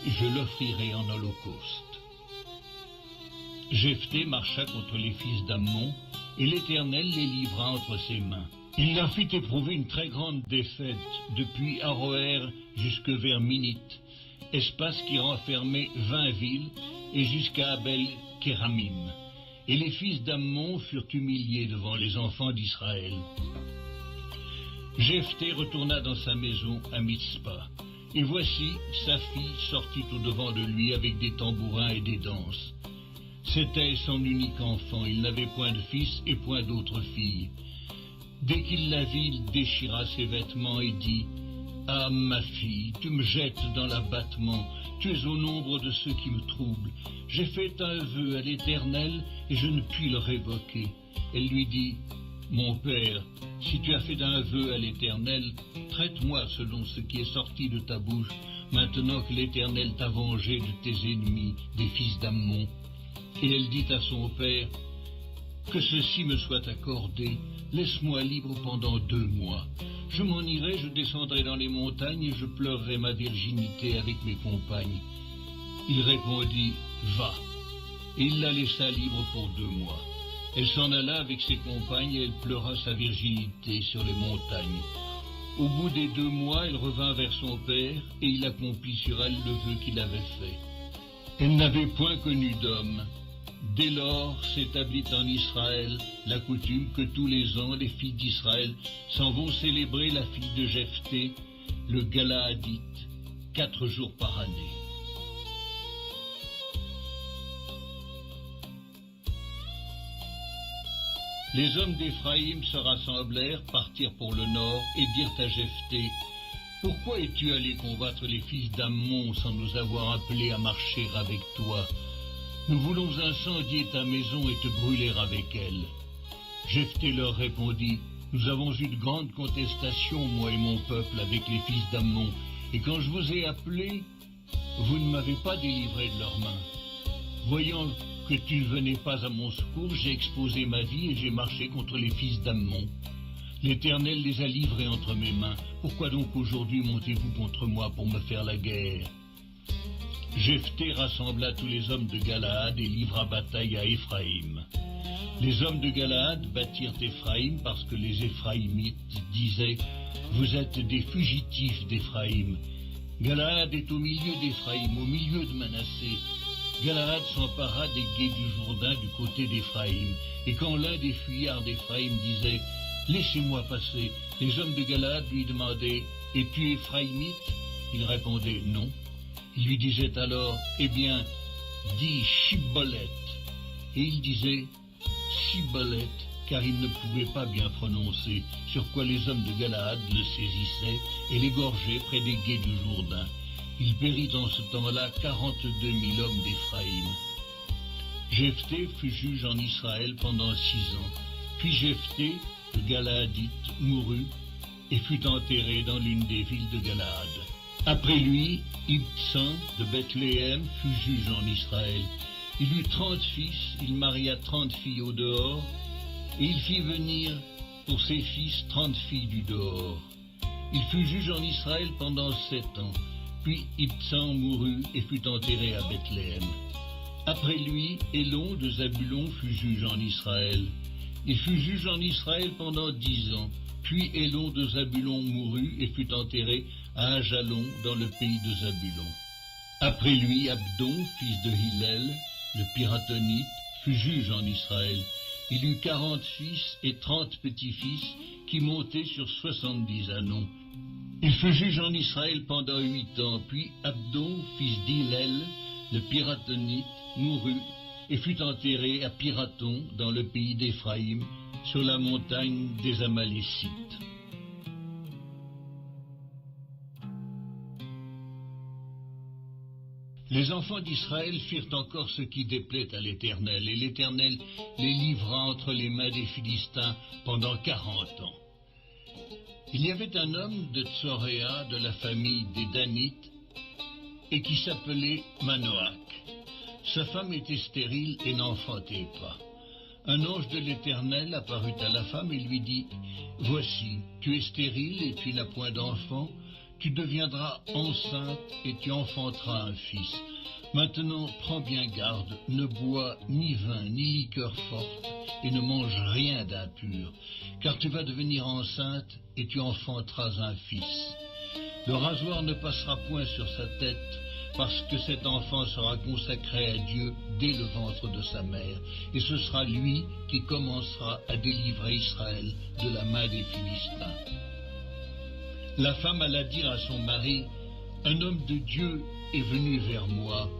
et je l'offrirai en holocauste. » Jephthé marcha contre les fils d'Ammon, et l'Éternel les livra entre ses mains. Il leur fit éprouver une très grande défaite, depuis Aroër jusque vers Minite, espace qui renfermait 20 villes, et jusqu'à Abel-Kéramim. Et les fils d'Ammon furent humiliés devant les enfants d'Israël. Jephthé retourna dans sa maison à Mitzpa, et voici sa fille sortit au-devant de lui avec des tambourins et des danses. C'était son unique enfant, il n'avait point de fils et point d'autre fille. Dès qu'il la vit, il déchira ses vêtements et dit, « Ah, ma fille, tu me jettes dans l'abattement, tu es au nombre de ceux qui me troublent. J'ai fait un vœu à l'Éternel et je ne puis le révoquer. » Elle lui dit, « Mon père, si tu as fait un vœu à l'Éternel, traite-moi selon ce qui est sorti de ta bouche, maintenant que l'Éternel t'a vengé de tes ennemis, des fils d'Ammon. » Et elle dit à son père, « Que ceci me soit accordé, laisse-moi libre pendant 2 mois. Je m'en irai, je descendrai dans les montagnes et je pleurerai ma virginité avec mes compagnes. » Il répondit, « Va. » Et il la laissa libre pour 2 mois. Elle s'en alla avec ses compagnes et elle pleura sa virginité sur les montagnes. Au bout des 2 mois, elle revint vers son père et il accomplit sur elle le vœu qu'il avait fait. Elle n'avait point connu d'homme. Dès lors s'établit en Israël la coutume que tous les ans les filles d'Israël s'en vont célébrer la fille de Jephthé, le Galaadite, 4 jours par année. Les hommes d'Éphraïm se rassemblèrent, partirent pour le nord et dirent à Jephthé, « Pourquoi es-tu allé combattre les fils d'Ammon sans nous avoir appelés à marcher avec toi ? Nous voulons incendier ta maison et te brûler avec elle. » Jephthé leur répondit, « Nous avons eu de grandes contestations, moi et mon peuple, avec les fils d'Ammon, et quand je vous ai appelés, vous ne m'avez pas délivré de leurs mains. Voyant que tu ne venais pas à mon secours, j'ai exposé ma vie et j'ai marché contre les fils d'Ammon. L'Éternel les a livrés entre mes mains. Pourquoi donc aujourd'hui montez-vous contre moi pour me faire la guerre ?» Jephthé rassembla tous les hommes de Galaad et livra bataille à Éphraïm. Les hommes de Galaad battirent Éphraïm parce que les Éphraïmites disaient « Vous êtes des fugitifs d'Éphraïm. » Galaad est au milieu d'Éphraïm, au milieu de Manassé. Galaad s'empara des gués du Jourdain du côté d'Éphraïm. Et quand l'un des fuyards d'Éphraïm disait « Laissez-moi passer », les hommes de Galaad lui demandaient « Es-tu Éphraïmite » Il répondait « Non ». Il lui disait alors « Eh bien, dis Shibboleth ». Et il disait « Shibboleth », car il ne pouvait pas bien prononcer, sur quoi les hommes de Galaad le saisissaient et l'égorgeaient près des gués du Jourdain. Il périt en ce temps-là 42 000 hommes d'Éphraïm. Jephthé fut juge en Israël pendant 6 ans. Puis Jephthé, le Galaadite, mourut et fut enterré dans l'une des villes de Galaad. Après lui, Ibtsan de Bethléem fut juge en Israël. Il eut 30 fils, il maria 30 filles au dehors, et il fit venir pour ses fils 30 filles du dehors. Il fut juge en Israël pendant 7 ans. Puis Ibtsan mourut et fut enterré à Bethléem. Après lui, Élon de Zabulon fut juge en Israël. Il fut juge en Israël pendant 10 ans. Puis Élon de Zabulon mourut et fut enterré à Ajalon dans le pays de Zabulon. Après lui, Abdon, fils de Hillel, le Piratonite, fut juge en Israël. Il eut 40 fils et 30 petits-fils qui montaient sur 70 ânons. Il fut juge en Israël pendant 8 ans, puis Abdon, fils d'Hillel, le Piratonite, mourut et fut enterré à Piraton, dans le pays d'Éphraïm, sur la montagne des Amalécites. Les enfants d'Israël firent encore ce qui déplaît à l'Éternel, et l'Éternel les livra entre les mains des Philistins pendant 40 ans. Il y avait un homme de Tsoréa, de la famille des Danites, et qui s'appelait Manoach. Sa femme était stérile et n'enfantait pas. Un ange de l'Éternel apparut à la femme et lui dit, « Voici, tu es stérile et tu n'as point d'enfant, tu deviendras enceinte et tu enfanteras un fils. Maintenant, prends bien garde, ne bois ni vin ni liqueur forte et ne mange rien d'impur, car tu vas devenir enceinte et tu enfanteras un fils. Le rasoir ne passera point sur sa tête, parce que cet enfant sera consacré à Dieu dès le ventre de sa mère, et ce sera lui qui commencera à délivrer Israël de la main des Philistins. » La femme alla dire à son mari, « Un homme de Dieu est venu vers moi,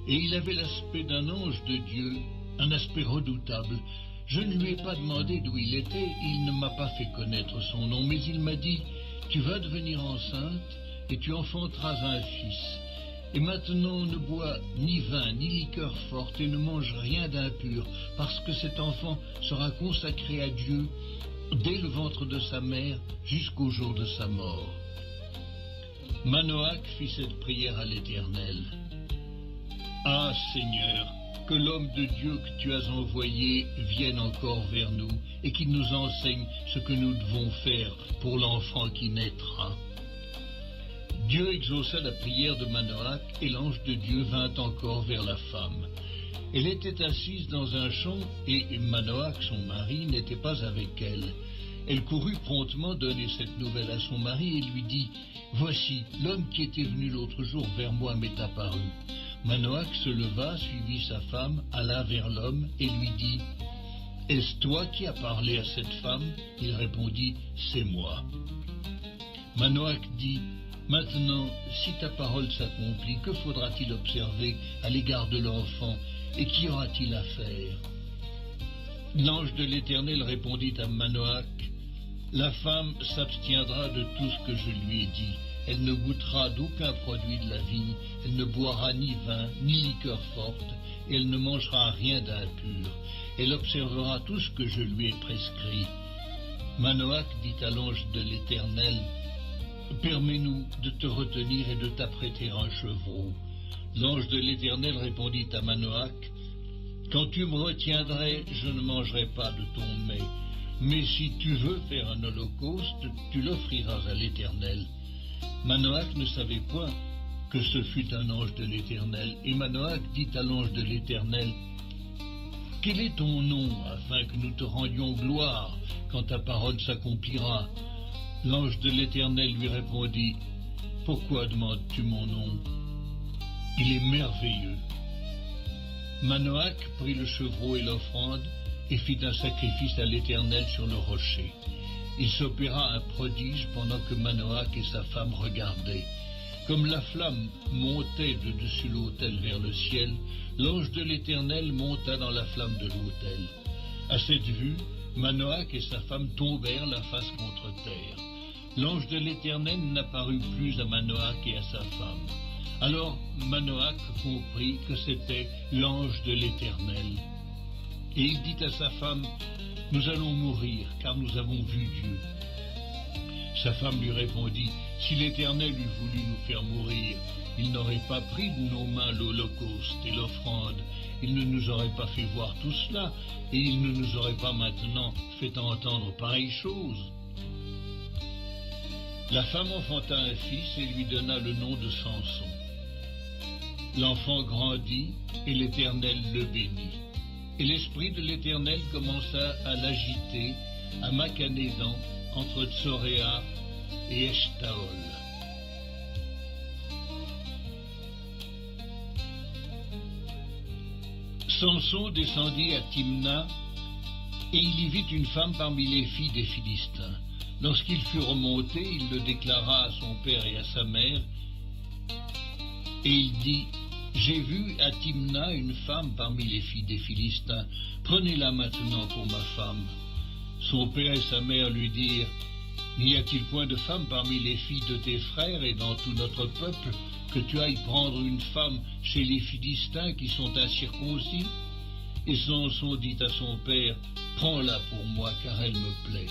et il avait l'aspect d'un ange de Dieu, un aspect redoutable. Je ne lui ai pas demandé d'où il était, il ne m'a pas fait connaître son nom, mais il m'a dit, « Tu vas devenir enceinte, et tu enfanteras un fils. » Et maintenant ne bois ni vin ni liqueur forte et ne mange rien d'impur, parce que cet enfant sera consacré à Dieu dès le ventre de sa mère jusqu'au jour de sa mort. » Manoach fit cette prière à l'Éternel. « Ah Seigneur, que l'homme de Dieu que tu as envoyé vienne encore vers nous et qu'il nous enseigne ce que nous devons faire pour l'enfant qui naîtra. » Dieu exauça la prière de Manoach et l'ange de Dieu vint encore vers la femme. Elle était assise dans un champ et Manoach, son mari, n'était pas avec elle. Elle courut promptement donner cette nouvelle à son mari et lui dit, « Voici, l'homme qui était venu l'autre jour vers moi m'est apparu. » Manoach se leva, suivit sa femme, alla vers l'homme et lui dit, « Est-ce toi qui as parlé à cette femme ?» Il répondit, « C'est moi. » Manoach dit, « Maintenant, si ta parole s'accomplit, que faudra-t-il observer à l'égard de l'enfant, et qu'y aura-t-il à faire ?» L'ange de l'Éternel répondit à Manoach, « La femme s'abstiendra de tout ce que je lui ai dit. Elle ne goûtera d'aucun produit de la vigne, elle ne boira ni vin, ni liqueur forte, et elle ne mangera rien d'impur. Elle observera tout ce que je lui ai prescrit. » Manoach dit à l'ange de l'Éternel, « Permets-nous de te retenir et de t'apprêter un chevreau. » L'ange de l'Éternel répondit à Manoach, « Quand tu me retiendrais, je ne mangerai pas de ton mets. Mais si tu veux faire un holocauste, tu l'offriras à l'Éternel. » Manoach ne savait point que ce fut un ange de l'Éternel. Et Manoach dit à l'ange de l'Éternel, « Quel est ton nom, afin que nous te rendions gloire quand ta parole s'accomplira ?» L'ange de l'Éternel lui répondit, « Pourquoi demandes-tu mon nom? Il est merveilleux. » Manoach prit le chevreau et l'offrande et fit un sacrifice à l'Éternel sur le rocher. Il s'opéra un prodige pendant que Manoach et sa femme regardaient. Comme la flamme montait de dessus l'autel vers le ciel, l'ange de l'Éternel monta dans la flamme de l'autel. À cette vue, Manoach et sa femme tombèrent la face contre terre. L'ange de l'Éternel n'apparut plus à Manoach et à sa femme. Alors Manoach comprit que c'était l'ange de l'Éternel. Et il dit à sa femme, « Nous allons mourir, car nous avons vu Dieu. » Sa femme lui répondit, « Si l'Éternel eût voulu nous faire mourir, il n'aurait pas pris de nos mains l'holocauste et l'offrande. Il ne nous aurait pas fait voir tout cela, et il ne nous aurait pas maintenant fait entendre pareille chose. » La femme enfanta un fils et lui donna le nom de Samson. L'enfant grandit et l'Éternel le bénit. Et l'esprit de l'Éternel commença à l'agiter à Machanédan, entre Tsoréa et Eshtaol. Samson descendit à Timna, et il y vit une femme parmi les filles des Philistins. Lorsqu'il fut remonté, il le déclara à son père et à sa mère, et il dit, « J'ai vu à Timna une femme parmi les filles des Philistins, prenez-la maintenant pour ma femme. » Son père et sa mère lui dirent, « N'y a-t-il point de femme parmi les filles de tes frères et dans tout notre peuple que tu ailles prendre une femme chez les Philistins qui sont incirconcis? Et Samson dit à son père, prends-la pour moi car elle me plaît.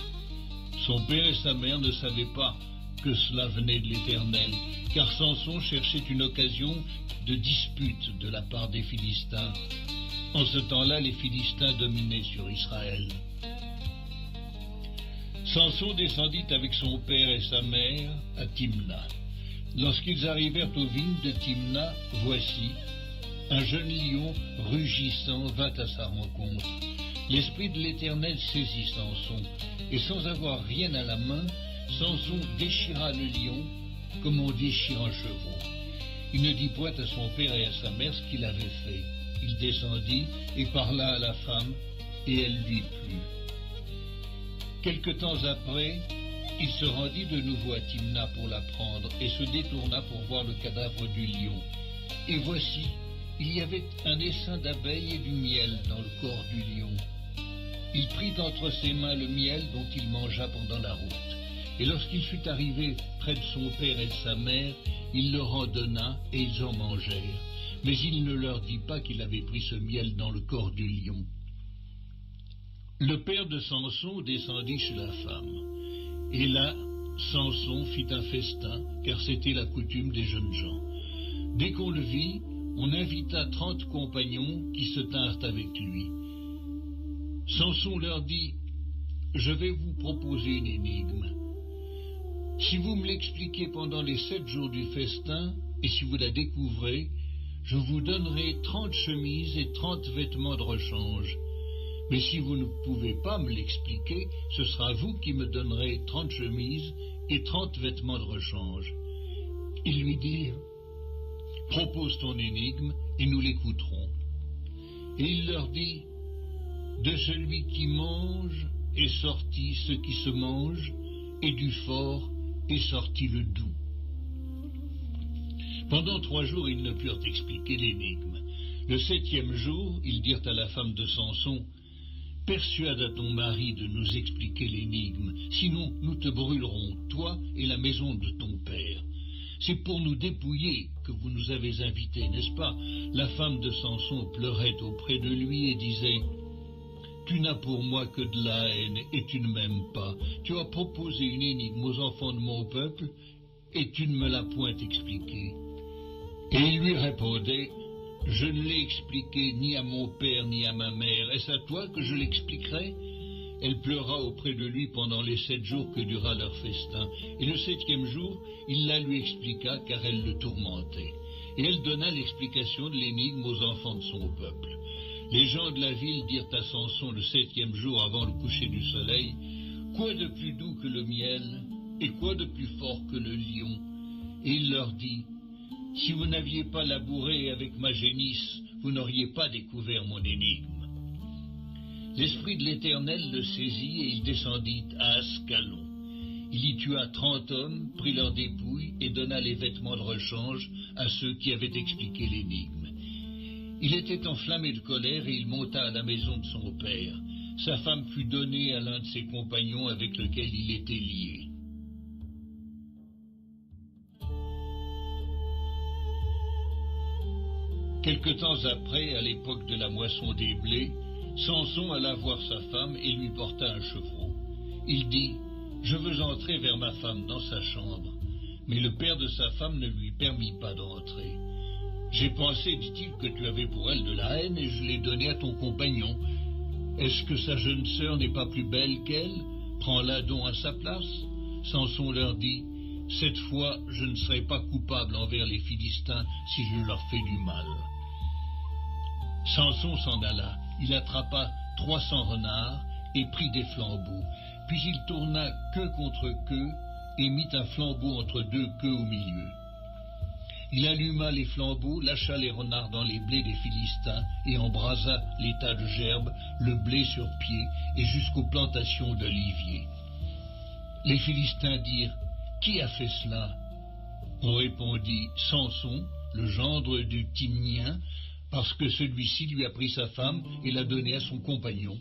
Son père et sa mère ne savaient pas que cela venait de l'Éternel, car Samson cherchait une occasion de dispute de la part des Philistins. En ce temps-là, les Philistins dominaient sur Israël. Samson descendit avec son père et sa mère à Timna. Lorsqu'ils arrivèrent aux vignes de Timna, voici, un jeune lion rugissant vint à sa rencontre. L'Esprit de l'Éternel saisit Samson, et sans avoir rien à la main, Samson déchira le lion comme on déchire un chevreau. Il ne dit point à son père et à sa mère ce qu'il avait fait. Il descendit et parla à la femme, et elle lui plut. Quelque temps après, il se rendit de nouveau à Timna pour la prendre, et se détourna pour voir le cadavre du lion. Et voici, il y avait un essaim d'abeilles et du miel dans le corps du lion. Il prit entre ses mains le miel dont il mangea pendant la route. Et lorsqu'il fut arrivé près de son père et de sa mère, il leur en donna et ils en mangèrent. Mais il ne leur dit pas qu'il avait pris ce miel dans le corps du lion. Le père de Samson descendit chez la femme. Et là, Samson fit un festin, car c'était la coutume des jeunes gens. Dès qu'on le vit, on invita 30 compagnons qui se tinrent avec lui. Samson leur dit, « Je vais vous proposer une énigme. Si vous me l'expliquez pendant les 7 jours du festin, et si vous la découvrez, je vous donnerai 30 chemises et 30 vêtements de rechange. Mais si vous ne pouvez pas me l'expliquer, ce sera vous qui me donnerez 30 chemises et 30 vêtements de rechange. » Ils lui dirent, « Propose ton énigme et nous l'écouterons. » Et il leur dit, « De celui qui mange est sorti ce qui se mange, et du fort est sorti le doux. » Pendant 3 jours, ils ne purent expliquer l'énigme. Le 7e jour, ils dirent à la femme de Samson, « Persuade à ton mari de nous expliquer l'énigme, sinon nous te brûlerons, toi et la maison de ton père. C'est pour nous dépouiller que vous nous avez invités, n'est-ce pas ?» La femme de Samson pleurait auprès de lui et disait, « Tu n'as pour moi que de la haine et tu ne m'aimes pas. Tu as proposé une énigme aux enfants de mon peuple et tu ne me l'as point expliquée. » Et il lui répondait, « Je ne l'ai expliqué ni à mon père ni à ma mère. Est-ce à toi que je l'expliquerai ?» Elle pleura auprès de lui pendant les 7 jours que dura leur festin. Et le 7e jour, il la lui expliqua car elle le tourmentait. Et elle donna l'explication de l'énigme aux enfants de son peuple. Les gens de la ville dirent à Samson le 7e jour avant le coucher du soleil, « Quoi de plus doux que le miel et quoi de plus fort que le lion ?» Et il leur dit, « Si vous n'aviez pas labouré avec ma génisse, vous n'auriez pas découvert mon énigme. » L'Esprit de l'Éternel le saisit et il descendit à Ascalon. Il y tua 30 hommes, prit leurs dépouilles et donna les vêtements de rechange à ceux qui avaient expliqué l'énigme. Il était enflammé de colère et il monta à la maison de son père. Sa femme fut donnée à l'un de ses compagnons avec lequel il était lié. Quelque temps après, à l'époque de la moisson des blés, Samson alla voir sa femme et lui porta un chevreau. Il dit, « Je veux entrer vers ma femme dans sa chambre. » Mais le père de sa femme ne lui permit pas d'entrer. « J'ai pensé, dit-il, que tu avais pour elle de la haine et je l'ai donnée à ton compagnon. Est-ce que sa jeune sœur n'est pas plus belle qu'elle? Prends-la donc à sa place. » Samson leur dit, « Cette fois, je ne serai pas coupable envers les Philistins si je leur fais du mal. » Samson s'en alla. Il attrapa 300 renards et prit des flambeaux. Puis il tourna queue contre queue et mit un flambeau entre 2 queues au milieu. Il alluma les flambeaux, lâcha les renards dans les blés des Philistins et embrasa les tas de gerbes, le blé sur pied et jusqu'aux plantations d'oliviers. Les Philistins dirent, « Qui a fait cela ?» On répondit, « Samson, le gendre du Timnien, parce que celui-ci lui a pris sa femme et l'a donnée à son compagnon. »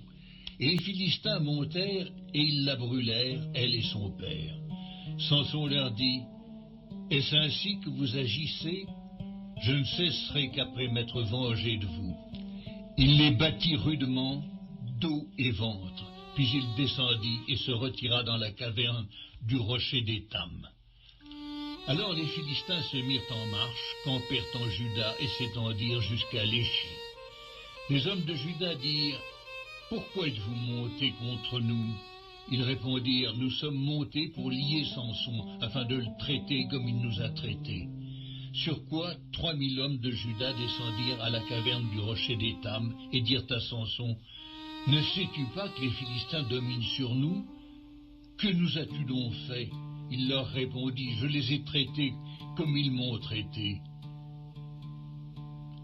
Et les Philistins montèrent et ils la brûlèrent, elle et son père. Samson leur dit, « Est-ce ainsi que vous agissez? Je ne cesserai qu'après m'être vengé de vous. » Il les battit rudement, dos et ventre, puis il descendit et se retira dans la caverne du rocher d'Étam. Alors les Philistins se mirent en marche, campèrent en Juda et s'étendirent jusqu'à Léchi. Les hommes de Juda dirent, « Pourquoi êtes-vous montés contre nous ?» Ils répondirent, « Nous sommes montés pour lier Samson, afin de le traiter comme il nous a traités. » Sur quoi 3000 hommes de Juda descendirent à la caverne du rocher d'Étam et dirent à Samson, « Ne sais-tu pas que les Philistins dominent sur nous? Que nous as-tu donc fait ?» Il leur répondit, « Je les ai traités comme ils m'ont traité. »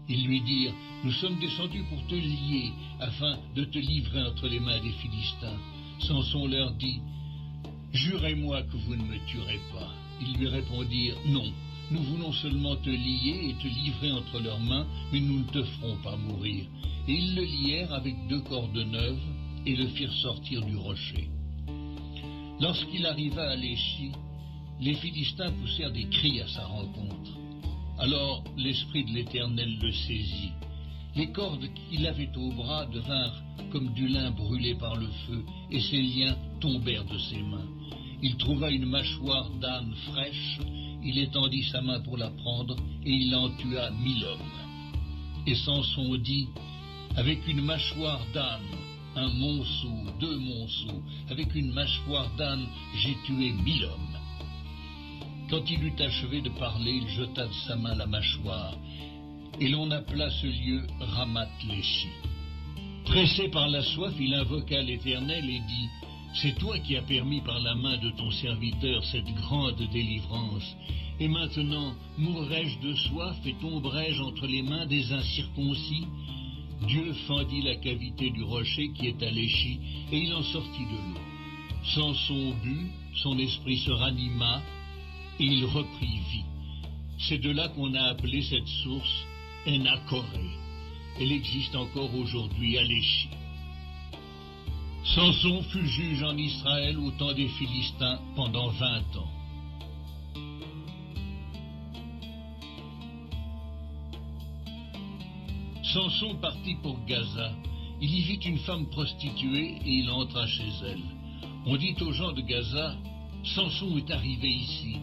Ils lui dirent, « Nous sommes descendus pour te lier, afin de te livrer entre les mains des Philistins. » Samson leur dit, « Jurez-moi que vous ne me tuerez pas. » Ils lui répondirent, « Non, nous voulons seulement te lier et te livrer entre leurs mains, mais nous ne te ferons pas mourir. » Et ils le lièrent avec 2 cordes neuves et le firent sortir du rocher. Lorsqu'il arriva à Léchi, les Philistins poussèrent des cris à sa rencontre. Alors l'Esprit de l'Éternel le saisit. Les cordes qu'il avait au bras devinrent comme du lin brûlé par le feu, et ses liens tombèrent de ses mains. Il trouva une mâchoire d'âne fraîche, il étendit sa main pour la prendre, et il en tua 1000 hommes. Et Samson dit, « Avec une mâchoire d'âne, un monceau, 2 monceaux, avec une mâchoire d'âne, j'ai tué 1000 hommes. » Quand il eut achevé de parler, il jeta de sa main la mâchoire, et l'on appela ce lieu Ramath-Léchi. Pressé par la soif, il invoqua l'Éternel et dit, « C'est toi qui as permis par la main de ton serviteur cette grande délivrance. Et maintenant, mourrai-je de soif et tomberai-je entre les mains des incirconcis ?» Dieu fendit la cavité du rocher qui est à Léchi, et il en sortit de l'eau. Samson but, son esprit se ranima, et il reprit vie. C'est de là qu'on a appelé cette source Enakoré. Elle existe encore aujourd'hui à Léchi. Samson fut juge en Israël au temps des Philistins pendant 20 ans. Samson partit pour Gaza. Il y vit une femme prostituée et il entra chez elle. On dit aux gens de Gaza, « Samson est arrivé ici. »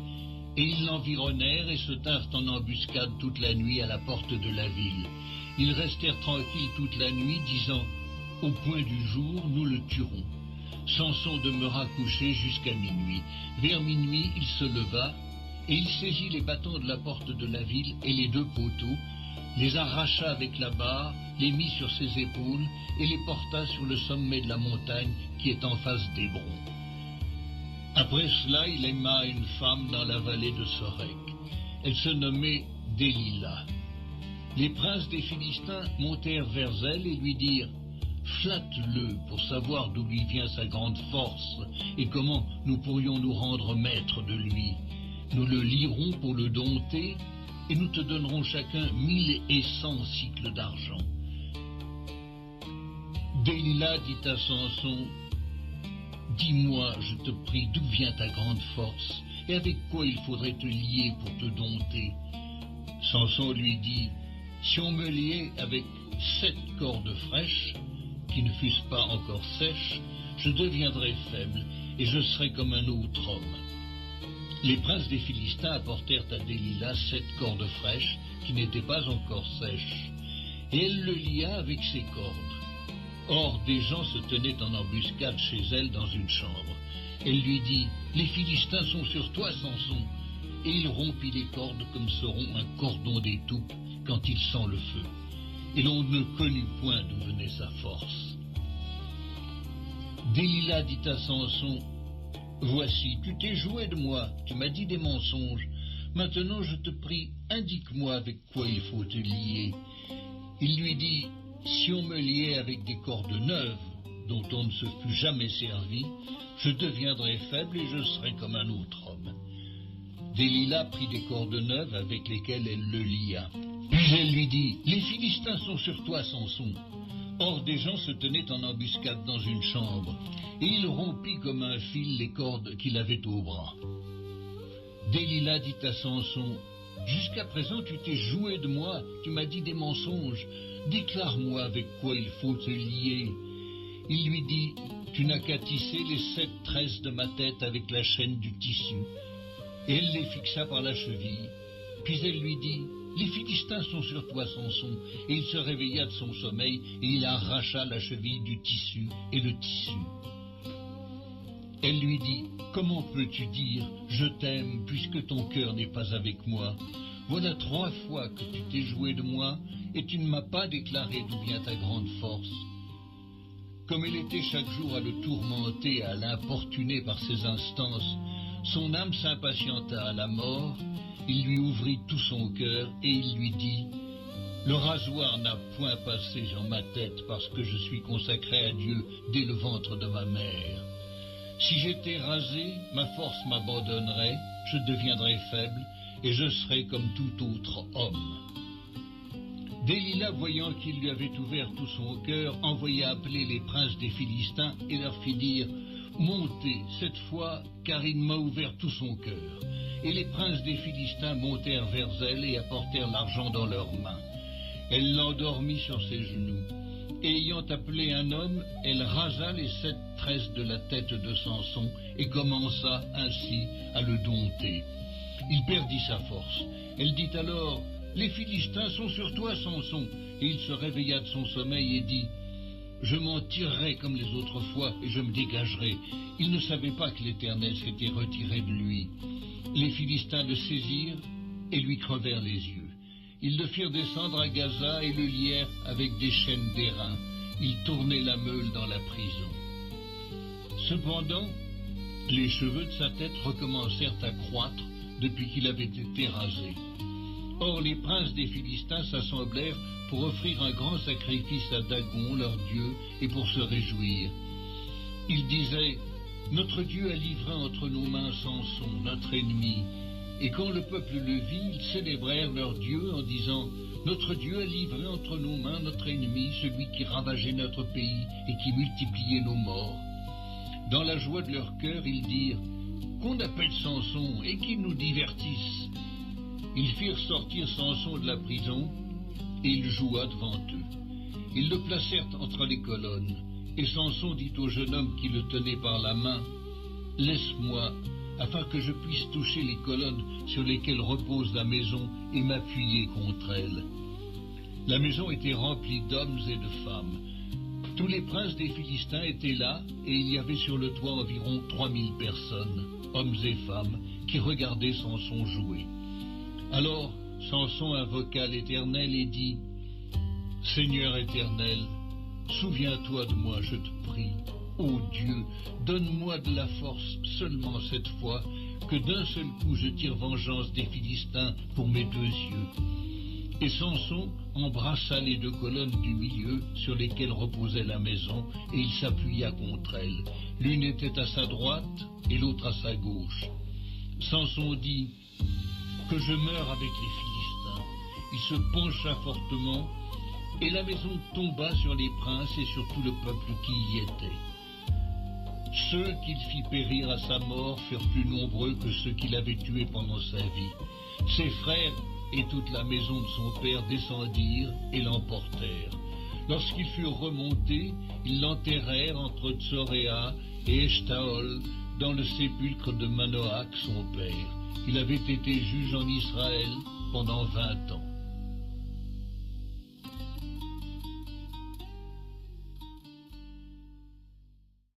Et ils l'environnèrent et se tinrent en embuscade toute la nuit à la porte de la ville. Ils restèrent tranquilles toute la nuit, disant, « Au point du jour, nous le tuerons. » Samson demeura couché jusqu'à minuit. Vers minuit, il se leva, et il saisit les bâtons de la porte de la ville et les 2 poteaux, les arracha avec la barre, les mit sur ses épaules, et les porta sur le sommet de la montagne qui est en face d'Hébron. Après cela, il aima une femme dans la vallée de Sorek. Elle se nommait Délila. Les princes des Philistins montèrent vers elle et lui dirent, « Flatte-le pour savoir d'où lui vient sa grande force et comment nous pourrions nous rendre maîtres de lui. Nous le lierons pour le dompter et nous te donnerons chacun 1100 cycles d'argent. » Délila dit à Samson, « Dis-moi, je te prie, d'où vient ta grande force, et avec quoi il faudrait te lier pour te dompter ?» Samson lui dit, « Si on me liait avec 7 cordes fraîches, qui ne fussent pas encore sèches, je deviendrais faible, et je serais comme un autre homme. » Les princes des Philistins apportèrent à Délila 7 cordes fraîches, qui n'étaient pas encore sèches, et elle le lia avec ses cordes. Or, des gens se tenaient en embuscade chez elle dans une chambre. Elle lui dit, « Les Philistins sont sur toi, Samson. » Et il rompit les cordes comme se rompt un cordon d'étoupe quand il sent le feu. Et l'on ne connut point d'où venait sa force. Délila dit à Samson, « Voici, tu t'es joué de moi, tu m'as dit des mensonges. Maintenant, je te prie, indique-moi avec quoi il faut te lier. » Il lui dit, « Si on me liait avec des cordes neuves, dont on ne se fût jamais servi, je deviendrais faible et je serais comme un autre homme. » Délila prit des cordes neuves avec lesquelles elle le lia. Puis elle lui dit, « Les Philistins sont sur toi, Samson. » Or des gens se tenaient en embuscade dans une chambre, et il rompit comme un fil les cordes qu'il avait au bras. Délila dit à Samson, « Jusqu'à présent tu t'es joué de moi, tu m'as dit des mensonges, déclare-moi avec quoi il faut te lier. » Il lui dit, « Tu n'as qu'à tisser les 7 tresses de ma tête avec la chaîne du tissu. » Et elle les fixa par la cheville. Puis elle lui dit, « Les Philistins sont sur toi, Samson. » Et il se réveilla de son sommeil, et il arracha la cheville du tissu et le tissu. Elle lui dit, « Comment peux-tu dire, je t'aime, puisque ton cœur n'est pas avec moi? Voilà 3 fois que tu t'es joué de moi, et tu ne m'as pas déclaré d'où vient ta grande force. » Comme elle était chaque jour à le tourmenter, à l'importuner par ses instances, son âme s'impatienta à la mort. Il lui ouvrit tout son cœur et il lui dit, « Le rasoir n'a point passé sur ma tête parce que je suis consacré à Dieu dès le ventre de ma mère. Si j'étais rasé, ma force m'abandonnerait, je deviendrais faible et je serais comme tout autre homme. » Délila, voyant qu'il lui avait ouvert tout son cœur, envoya appeler les princes des Philistins et leur fit dire, « Montez cette fois, car il m'a ouvert tout son cœur. » Et les princes des Philistins montèrent vers elle et apportèrent l'argent dans leurs mains. Elle l'endormit sur ses genoux. Et ayant appelé un homme, elle rasa les 7 tresses de la tête de Samson et commença ainsi à le dompter. Il perdit sa force. Elle dit alors, « Les Philistins sont sur toi, Samson. » Et il se réveilla de son sommeil et dit, « Je m'en tirerai comme les autres fois et je me dégagerai. » Il ne savait pas que l'Éternel s'était retiré de lui. Les Philistins le saisirent et lui crevèrent les yeux. Ils le firent descendre à Gaza et le lièrent avec des chaînes d'airain. Ils tournaient la meule dans la prison. Cependant, les cheveux de sa tête recommencèrent à croître depuis qu'il avait été rasé. Or les princes des Philistins s'assemblèrent pour offrir un grand sacrifice à Dagon, leur dieu, et pour se réjouir. Ils disaient, « Notre Dieu a livré entre nos mains Samson, notre ennemi. » Et quand le peuple le vit, ils célébrèrent leur Dieu en disant, « Notre Dieu a livré entre nos mains notre ennemi, celui qui ravageait notre pays et qui multipliait nos morts. » Dans la joie de leur cœur, ils dirent, « Qu'on appelle Samson et qu'il nous divertisse. » Ils firent sortir Samson de la prison et il joua devant eux. Ils le placèrent entre les colonnes. Et Samson dit au jeune homme qui le tenait par la main, « Laisse-moi, afin que je puisse toucher les colonnes sur lesquelles repose la maison et m'appuyer contre elles. » La maison était remplie d'hommes et de femmes. Tous les princes des Philistins étaient là, et il y avait sur le toit environ 3000 personnes, hommes et femmes, qui regardaient Samson jouer. Alors Samson invoqua l'Éternel et dit, « Seigneur éternel, souviens-toi de moi, je te prie. Ô Dieu, donne-moi de la force seulement cette fois, que d'un seul coup je tire vengeance des Philistins pour mes 2 yeux. » Et Samson embrassa les 2 colonnes du milieu sur lesquelles reposait la maison, et il s'appuya contre elles. L'une était à sa droite et l'autre à sa gauche. Samson dit, « Que je meure avec les Philistins. » Il se pencha fortement, et la maison tomba sur les princes et sur tout le peuple qui y était. Ceux qu'il fit périr à sa mort furent plus nombreux que ceux qu'il avait tués pendant sa vie. Ses frères et toute la maison de son père descendirent et l'emportèrent. Lorsqu'ils furent remontés, ils l'enterrèrent entre Tsoréa et Eshtaol dans le sépulcre de Manoach, son père. Il avait été juge en Israël pendant 20 ans.